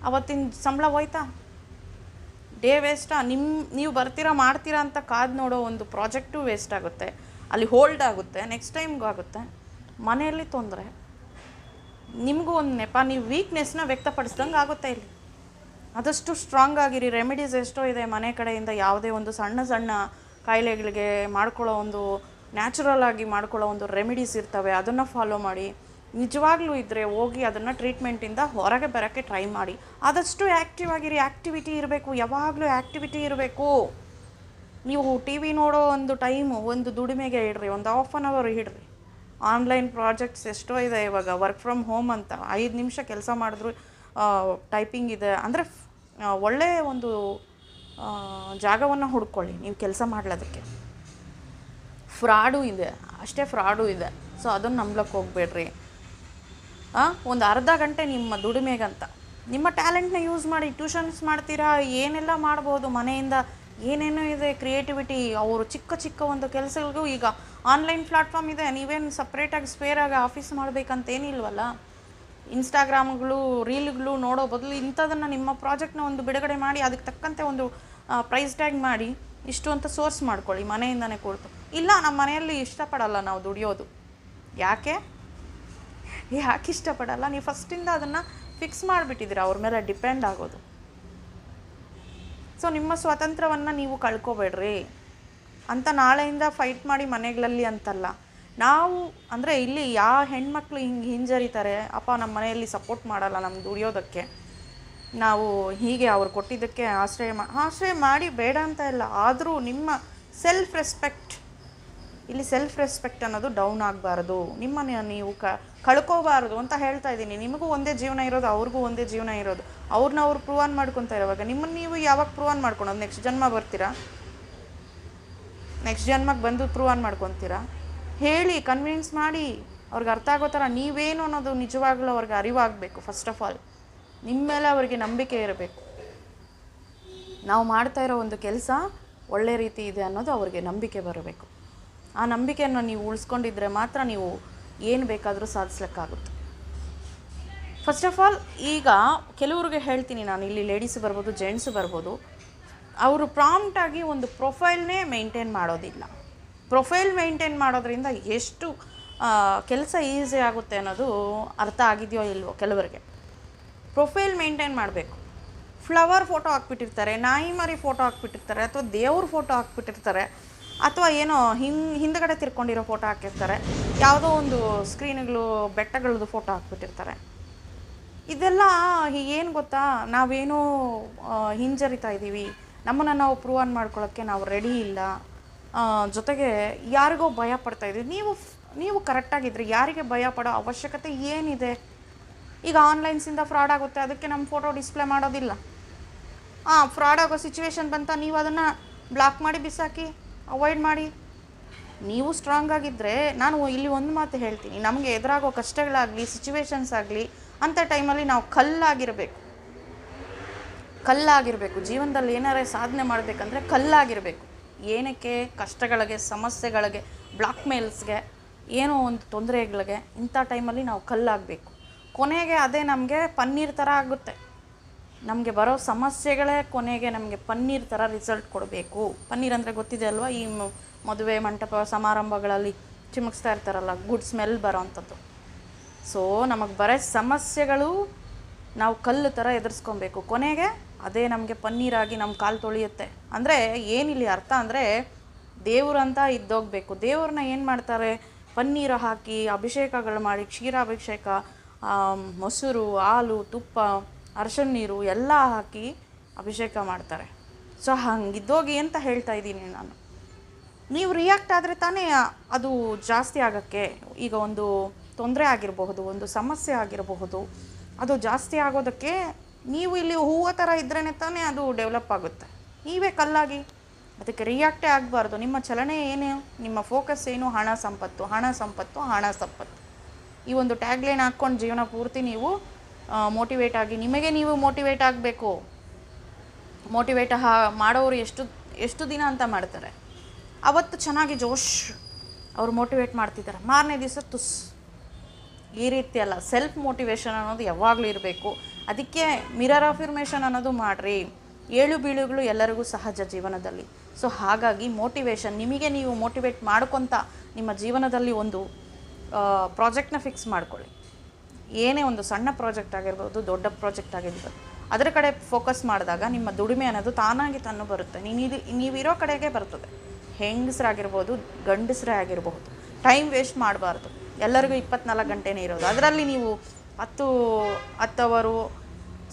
ಅವತ್ತಿನ ಸಂಬಳ ಹೋಯ್ತಾ, ಡೇ ವೇಸ್ಟಾ, ನೀವು ಬರ್ತೀರಾ ಮಾಡ್ತೀರಾ ಅಂತ ಕಾದು ನೋಡೋ ಒಂದು ಪ್ರಾಜೆಕ್ಟು ವೇಸ್ಟ್ ಆಗುತ್ತೆ, ಅಲ್ಲಿ ಹೋಲ್ಡ್ ಆಗುತ್ತೆ, ನೆಕ್ಸ್ಟ್ ಟೈಮ್ಗೂ ಆಗುತ್ತೆ, ಮನೆಯಲ್ಲಿ ತೊಂದರೆ, ನಿಮಗೂ ಒಂದು ನೆಪ, ನೀವು ವೀಕ್ನೆಸ್ನ ವ್ಯಕ್ತಪಡಿಸ್ದಂಗೆ ಆಗುತ್ತೆ. ಇಲ್ಲಿ ಆದಷ್ಟು ಸ್ಟ್ರಾಂಗ್ ಆಗಿರಿ. ರೆಮಿಡೀಸ್ ಎಷ್ಟೋ ಇದೆ ಮನೆ ಕಡೆಯಿಂದ, ಯಾವುದೇ ಒಂದು ಸಣ್ಣ ಕಾಯಿಲೆಗಳಿಗೆ ಮಾಡ್ಕೊಳ್ಳೋ ಒಂದು ನ್ಯಾಚುರಲ್ ಆಗಿ ಮಾಡ್ಕೊಳ್ಳೋ ಒಂದು ರೆಮಿಡೀಸ್ ಇರ್ತವೆ, ಅದನ್ನು ಫಾಲೋ ಮಾಡಿ. ನಿಜವಾಗ್ಲೂ ಇದ್ದರೆ ಹೋಗಿ ಅದನ್ನು ಟ್ರೀಟ್ಮೆಂಟಿಂದ ಹೊರಗೆ ಬರೋಕ್ಕೆ ಟ್ರೈ ಮಾಡಿ. ಆದಷ್ಟು ಆ್ಯಕ್ಟಿವ್ ಆಗಿರಿ, ಆ್ಯಕ್ಟಿವಿಟಿ ಇರಬೇಕು, ಯಾವಾಗಲೂ ಆ್ಯಕ್ಟಿವಿಟಿ ಇರಬೇಕು. ನೀವು ಟಿ ವಿ ನೋಡೋ ಒಂದು ಟೈಮು ಒಂದು ದುಡಿಮೆಗೆ ಇಡ್ರಿ, ಒಂದು ½ ಅನ್ ಅವರ್ ಇಡ್ರಿ. ಆನ್ಲೈನ್ ಪ್ರಾಜೆಕ್ಟ್ಸ್ ಎಷ್ಟೋ ಇದೆ ಇವಾಗ, ವರ್ಕ್ ಫ್ರಮ್ ಹೋಮ್ ಅಂತ 5 ನಿಮಿಷ ಕೆಲಸ ಮಾಡಿದ್ರು ಟೈಪಿಂಗ್ ಇದೆ ಅಂದರೆ ಒಳ್ಳೆಯ ಒಂದು ಜಾಗವನ್ನು ಹುಡ್ಕೊಳ್ಳಿ ನೀವು ಕೆಲಸ ಮಾಡ್ಲೋದಕ್ಕೆ. ಫ್ರಾಡು ಇದೆ, ಫ್ರಾಡು ಇದೆ. ಸೊ ಅದನ್ನು ನಂಬ್ಲಕ್ಕೆ ಹೋಗಬೇಡ್ರಿ. ಒಂದು ಅರ್ಧ ಗಂಟೆ ನಿಮ್ಮ ದುಡಿಮೆಗಂತ ನಿಮ್ಮ ಟ್ಯಾಲೆಂಟ್ನ ಯೂಸ್ ಮಾಡಿ. ಟ್ಯೂಷನ್ಸ್ ಮಾಡ್ತೀರಾ, ಏನೆಲ್ಲ ಮಾಡ್ಬೋದು ಮನೆಯಿಂದ, ಏನೇನೋ ಇದೆ ಕ್ರಿಯೇಟಿವಿಟಿ. ಅವರು ಚಿಕ್ಕ ಒಂದು ಕೆಲಸಗಳಿಗೂ ಈಗ ಆನ್ಲೈನ್ ಪ್ಲಾಟ್ಫಾರ್ಮ್ ಇದೆ. ನೀವೇನು ಸಪ್ರೇಟಾಗಿ ಸ್ಪೇರಾಗಿ ಆಫೀಸ್ ಮಾಡಬೇಕಂತೇನಿಲ್ವಲ್ಲ. ಇನ್ಸ್ಟಾಗ್ರಾಮ್ಗಳು, ರೀಲ್ಗಳು ನೋಡೋ ಬದಲು ಇಂಥದನ್ನು ನಿಮ್ಮ ಪ್ರಾಜೆಕ್ಟ್ನ ಒಂದು ಬಿಡುಗಡೆ ಮಾಡಿ, ಅದಕ್ಕೆ ತಕ್ಕಂತೆ ಒಂದು ಪ್ರೈಸ್ ಟ್ಯಾಗ್ ಮಾಡಿ ಇಷ್ಟು ಅಂತ ಸೋರ್ಸ್ ಮಾಡ್ಕೊಳ್ಳಿ ಮನೆಯಿಂದನೇ ಕೊಡ್ತು. ಇಲ್ಲ, ನಮ್ಮ ಮನೆಯಲ್ಲಿ ಇಷ್ಟಪಡಲ್ಲ ನಾವು ದುಡಿಯೋದು. ಯಾಕೆ ಇಷ್ಟಪಡಲ್ಲ? ನೀವು ಫಸ್ಟಿಂದ ಅದನ್ನು ಫಿಕ್ಸ್ ಮಾಡಿಬಿಟ್ಟಿದ್ದೀರ, ಅವ್ರ ಮೇಲೆ ಡಿಪೆಂಡ್ ಆಗೋದು. ಸೊ ನಿಮ್ಮ ಸ್ವಾತಂತ್ರ್ಯವನ್ನು ನೀವು ಕಳ್ಕೊಬೇಡ್ರಿ ಅಂತ ನಾಳೆಯಿಂದ ಫೈಟ್ ಮಾಡಿ ಮನೆಗಳಲ್ಲಿ ಅಂತಲ್ಲ. ನಾವು ಅಂದರೆ ಇಲ್ಲಿ ಯಾವ ಹೆಣ್ಮಕ್ಳು ಹಿಂಜರಿತಾರೆ, ಅಪ್ಪ ನಮ್ಮ ಮನೆಯಲ್ಲಿ ಸಪೋರ್ಟ್ ಮಾಡಲ್ಲ ನಮ್ಗೆ ದುಡಿಯೋದಕ್ಕೆ, ನಾವು ಹೀಗೆ ಅವ್ರು ಕೊಟ್ಟಿದ್ದಕ್ಕೆ ಆಶ್ರಯ ಮಾಡಿ ಬೇಡ ಅಂತ ಇಲ್ಲ. ಆದರೂ ನಿಮ್ಮ ಸೆಲ್ಫ್ ರೆಸ್ಪೆಕ್ಟ್ ಅನ್ನೋದು ಡೌನ್ ಆಗಬಾರ್ದು. ನಿಮ್ಮನ್ನು ನೀವು ಕಳ್ಕೋಬಾರ್ದು ಅಂತ ಹೇಳ್ತಾ ಇದ್ದೀನಿ. ನಿಮಗೂ ಒಂದೇ ಜೀವನ ಇರೋದು, ಅವ್ರಿಗೂ ಒಂದೇ ಜೀವನ ಇರೋದು. ಅವ್ರು ಪ್ರೂವ್ ಆನ್ ಮಾಡ್ಕೊತಾ ಇರೋವಾಗ ನಿಮ್ಮನ್ನು ನೀವು ಯಾವಾಗ ಪ್ರೂವ್ ಆನ್ ಮಾಡ್ಕೊಳೋದು? ನೆಕ್ಸ್ಟ್ ಜನ್ಮ ಬರ್ತೀರಾ? ನೆಕ್ಸ್ಟ್ ಜನ್ಮಕ್ಕೆ ಬಂದು ಪ್ರೂವ್ ಆನ್ ಮಾಡ್ಕೊತೀರಾ? ಹೇಳಿ, ಕನ್ವಿನ್ಸ್ ಮಾಡಿ, ಅವ್ರಿಗೆ ಅರ್ಥ ಆಗೋ ಥರ ನೀವೇನು ಅನ್ನೋದು ನಿಜವಾಗ್ಲೂ ಅವ್ರಿಗೆ ಅರಿವಾಗಬೇಕು. ಫಸ್ಟ್ ಆಫ್ ಆಲ್ ನಿಮ್ಮ ಮೇಲೆ ಅವರಿಗೆ ನಂಬಿಕೆ ಇರಬೇಕು. ನಾವು ಮಾಡ್ತಾ ಇರೋ ಒಂದು ಕೆಲಸ ಒಳ್ಳೆ ರೀತಿ ಇದೆ ಅನ್ನೋದು ಅವ್ರಿಗೆ ನಂಬಿಕೆ ಬರಬೇಕು. ಆ ನಂಬಿಕೆಯನ್ನು ನೀವು ಉಳಿಸ್ಕೊಂಡಿದ್ರೆ ಮಾತ್ರ ನೀವು ಏನು ಬೇಕಾದರೂ ಸಾಧಿಸ್ಲಿಕ್ಕಾಗುತ್ತೆ. ಫಸ್ಟ್ ಆಫ್ ಆಲ್ ಈಗ ಕೆಲವ್ರಿಗೆ ಹೇಳ್ತೀನಿ ನಾನು, ಇಲ್ಲಿ ಲೇಡೀಸ್ ಬರ್ಬೋದು, ಜೆಂಟ್ಸ್ ಬರ್ಬೋದು, ಅವರು ಪ್ರಾಂಪ್ಟಾಗಿ ಒಂದು ಪ್ರೊಫೈಲ್ನೇ ಮೇಂಟೈನ್ ಮಾಡೋದಿಲ್ಲ. ಪ್ರೊಫೈಲ್ ಮೇಂಟೈನ್ ಮಾಡೋದ್ರಿಂದ ಎಷ್ಟು ಕೆಲಸ ಈಸಿ ಆಗುತ್ತೆ ಅನ್ನೋದು ಅರ್ಥ ಆಗಿದೆಯೋ ಇಲ್ವೋ ಕೆಲವರಿಗೆ. ಪ್ರೊಫೈಲ್ ಮೇಂಟೈನ್ ಮಾಡಬೇಕು. ಫ್ಲವರ್ ಫೋಟೋ ಹಾಕ್ಬಿಟ್ಟಿರ್ತಾರೆ, ನಾಯಿ ಮರಿ ಫೋಟೋ ಹಾಕ್ಬಿಟ್ಟಿರ್ತಾರೆ, ಅಥವಾ ದೇವ್ರ ಫೋಟೋ ಹಾಕ್ಬಿಟ್ಟಿರ್ತಾರೆ, ಅಥವಾ ಏನೋ ಹಿಂದಗಡೆ ತಿರ್ಕೊಂಡಿರೋ ಫೋಟೋ ಹಾಕಿರ್ತಾರೆ, ಯಾವುದೋ ಒಂದು ಸ್ಕ್ರೀನ್ಗಳು ಬೆಟ್ಟಗಳದ್ದು ಫೋಟೋ ಹಾಕ್ಬಿಟ್ಟಿರ್ತಾರೆ. ಇದೆಲ್ಲ ಏನು ಗೊತ್ತಾ, ನಾವೇನೋ ಹಿಂಜರಿತಾ ಇದ್ದೀವಿ, ನಮ್ಮನ್ನು ನಾವು ಪ್ರೂವ್ ಆನ್ ಮಾಡ್ಕೊಳ್ಳೋಕ್ಕೆ ನಾವು ರೆಡಿ ಇಲ್ಲ, ಜೊತೆಗೆ ಯಾರಿಗೋ ಭಯ ಪಡ್ತಾ ಇದ್ದೀವಿ. ನೀವು ಕರೆಕ್ಟಾಗಿದ್ದರೆ ಯಾರಿಗೆ ಭಯ ಪಡೋ ಅವಶ್ಯಕತೆ ಏನಿದೆ? ಈಗ ಆನ್ಲೈನ್ಸಿಂದ ಫ್ರಾಡ್ ಆಗುತ್ತೆ, ಅದಕ್ಕೆ ನಮ್ಮ ಫೋಟೋ ಡಿಸ್ಪ್ಲೇ ಮಾಡೋದಿಲ್ಲ. ಫ್ರಾಡ್ ಆಗೋ ಸಿಚುವೇಶನ್ ಬಂತ, ನೀವು ಅದನ್ನು ಬ್ಲಾಕ್ ಮಾಡಿ ಬಿಸಾಕಿ, ಅವಾಯ್ಡ್ ಮಾಡಿ. ನೀವು ಸ್ಟ್ರಾಂಗ್ ಆಗಿದ್ದರೆ, ನಾನು ಇಲ್ಲಿ ಒಂದು ಮಾತು ಹೇಳ್ತೀನಿ, ನಮಗೆ ಎದುರಾಗೋ ಕಷ್ಟಗಳಾಗಲಿ ಸಿಚುವೇಶನ್ಸ್ ಆಗಲಿ ಅಂಥ ಟೈಮಲ್ಲಿ ನಾವು ಕಲ್ಲಾಗಿರಬೇಕು. ಜೀವನದಲ್ಲಿ ಏನಾರೇ ಸಾಧನೆ ಮಾಡಬೇಕಂದ್ರೆ ಕಲ್ಲಾಗಿರಬೇಕು. ಏನಕ್ಕೆ? ಕಷ್ಟಗಳಿಗೆ, ಸಮಸ್ಯೆಗಳಿಗೆ, ಬ್ಲಾಕ್ ಮೇಲ್ಸ್ಗೆ, ಏನೋ ಒಂದು ತೊಂದರೆಗಳಿಗೆ, ಇಂಥ ಟೈಮಲ್ಲಿ ನಾವು ಕಲ್ಲಾಗಬೇಕು. ಕೊನೆಗೆ ಅದೇ ನಮಗೆ ಪನ್ನೀರ್ ಥರ ಆಗುತ್ತೆ. ನಮಗೆ ಬರೋ ಸಮಸ್ಯೆಗಳೇ ಕೊನೆಗೆ ನಮಗೆ ಪನ್ನೀರ್ ಥರ ರಿಸಲ್ಟ್ ಕೊಡಬೇಕು. ಪನ್ನೀರ್ ಅಂದರೆ ಗೊತ್ತಿದೆ ಅಲ್ವಾ? ಈ ಮದುವೆ ಮಂಟಪ ಸಮಾರಂಭಗಳಲ್ಲಿ ಚಿಮುಕ್ಸ್ತಾ ಇರ್ತಾರಲ್ಲ, ಗುಡ್ ಸ್ಮೆಲ್ ಬರೋ ಅಂಥದ್ದು. ಸೊ ನಮಗೆ ಬರೋ ಸಮಸ್ಯೆಗಳು ನಾವು ಕಲ್ಲು ಥರ ಎದುರಿಸ್ಕೊಬೇಕು. ಕೊನೆಗೆ ಅದೇ ನಮಗೆ ಪನ್ನೀರಾಗಿ ನಮ್ಮ ಕಾಲು ತೊಳೆಯುತ್ತೆ. ಅಂದರೆ ಏನಿಲ್ಲಿ ಅರ್ಥ ಅಂದರೆ ದೇವ್ರಂತ ಇದ್ದೋಗಬೇಕು. ದೇವ್ರನ್ನ ಏನು ಮಾಡ್ತಾರೆ? ಪನ್ನೀರು ಹಾಕಿ ಅಭಿಷೇಕಗಳು ಮಾಡಿ, ಕ್ಷೀರಾಭಿಷೇಕ, ಮೊಸರು, ಹಾಲು, ತುಪ್ಪ, ಅರಶಿನ ನೀರು ಎಲ್ಲ ಹಾಕಿ ಅಭಿಷೇಕ ಮಾಡ್ತಾರೆ. ಸೊ ಹಂಗಿದ್ದೋಗಿ ಅಂತ ಹೇಳ್ತಾ ಇದ್ದೀನಿ ನಾನು. ನೀವು ರಿಯಾಕ್ಟ್ ಆದರೆ ತಾನೇ ಅದು ಜಾಸ್ತಿ ಆಗೋಕ್ಕೆ. ಈಗ ಒಂದು ತೊಂದರೆ ಆಗಿರಬಹುದು, ಒಂದು ಸಮಸ್ಯೆ ಆಗಿರಬಹುದು, ಅದು ಜಾಸ್ತಿ ಆಗೋದಕ್ಕೆ ನೀವು ಇಲ್ಲಿ ಹೂವು ಥರ ಇದ್ರೇ ತಾನೇ ಅದು ಡೆವಲಪ್ ಆಗುತ್ತೆ. ನೀವೇ ಕಲ್ಲಾಗಿ ಅದಕ್ಕೆ ರಿಯಾಕ್ಟೇ ಆಗಬಾರ್ದು. ನಿಮ್ಮ ಚಲನೆ ಏನು? ನಿಮ್ಮ ಫೋಕಸ್ ಏನು? ಹಣ ಸಂಪತ್ತು, ಹಣ ಸಂಪತ್ತು, ಹಣ ಸಂಪತ್ತು. ಈ ಒಂದು ಟ್ಯಾಗ್ಲೈನ್ ಹಾಕ್ಕೊಂಡು ಜೀವನ ಪೂರ್ತಿ ನೀವು ಮೋಟಿವೇಟ್ ಆಗಿ, ನಿಮಗೆ ನೀವು ಮೋಟಿವೇಟ್ ಆಗಬೇಕು. ಮೋಟಿವೇಟ್ ಮಾಡೋರು ಎಷ್ಟು ದಿನ ಅಂತ ಮಾಡ್ತಾರೆ? ಅವತ್ತು ಚೆನ್ನಾಗಿ ಜೋಶ್ ಅವ್ರು ಮೋಟಿವೇಟ್ ಮಾಡ್ತಿದ್ದಾರೆ, ಮಾರನೇ ದಿವಸ ತುಸ್. ಈ ರೀತಿ ಅಲ್ಲ. ಸೆಲ್ಫ್ ಮೋಟಿವೇಶನ್ ಅನ್ನೋದು ಯಾವಾಗಲೂ ಇರಬೇಕು. ಅದಕ್ಕೆ ಮಿರರ್ ಅಫರ್ಮೇಷನ್ ಅನ್ನೋದು ಮಾಡಿರಿ. ಏಳು ಬೀಳುಗಳು ಎಲ್ಲರಿಗೂ ಸಹಜ ಜೀವನದಲ್ಲಿ. ಸೊ ಹಾಗಾಗಿ ಮೋಟಿವೇಶನ್, ನಿಮಗೆ ನೀವು ಮೋಟಿವೇಟ್ ಮಾಡ್ಕೊತ ನಿಮ್ಮ ಜೀವನದಲ್ಲಿ ಒಂದು ಪ್ರಾಜೆಕ್ಟ್ನ ಫಿಕ್ಸ್ ಮಾಡ್ಕೊಳ್ಳಿ. ಏನೇ ಒಂದು ಸಣ್ಣ ಪ್ರಾಜೆಕ್ಟ್ ಆಗಿರ್ಬೋದು, ದೊಡ್ಡ ಪ್ರಾಜೆಕ್ಟ್ ಆಗಿರ್ಬೋದು, ಅದರ ಕಡೆ ಫೋಕಸ್ ಮಾಡಿದಾಗ ನಿಮ್ಮ ದುಡಿಮೆ ಅನ್ನೋದು ತಾನಾಗಿ ತಾನು ಬರುತ್ತೆ. ನೀವಿರೋ ಕಡೆಗೆ ಬರ್ತದೆ. ಹೆಂಗಸರಾಗಿರ್ಬೋದು, ಗಂಡಸರೇ ಆಗಿರಬಹುದು. ಟೈಮ್ ವೇಸ್ಟ್ ಮಾಡಬಾರ್ದು. ಎಲ್ಲರಿಗೂ 24 ಗಂಟೆನೇ ಇರೋದು. ಅದರಲ್ಲಿ ನೀವು 10 ಅವರು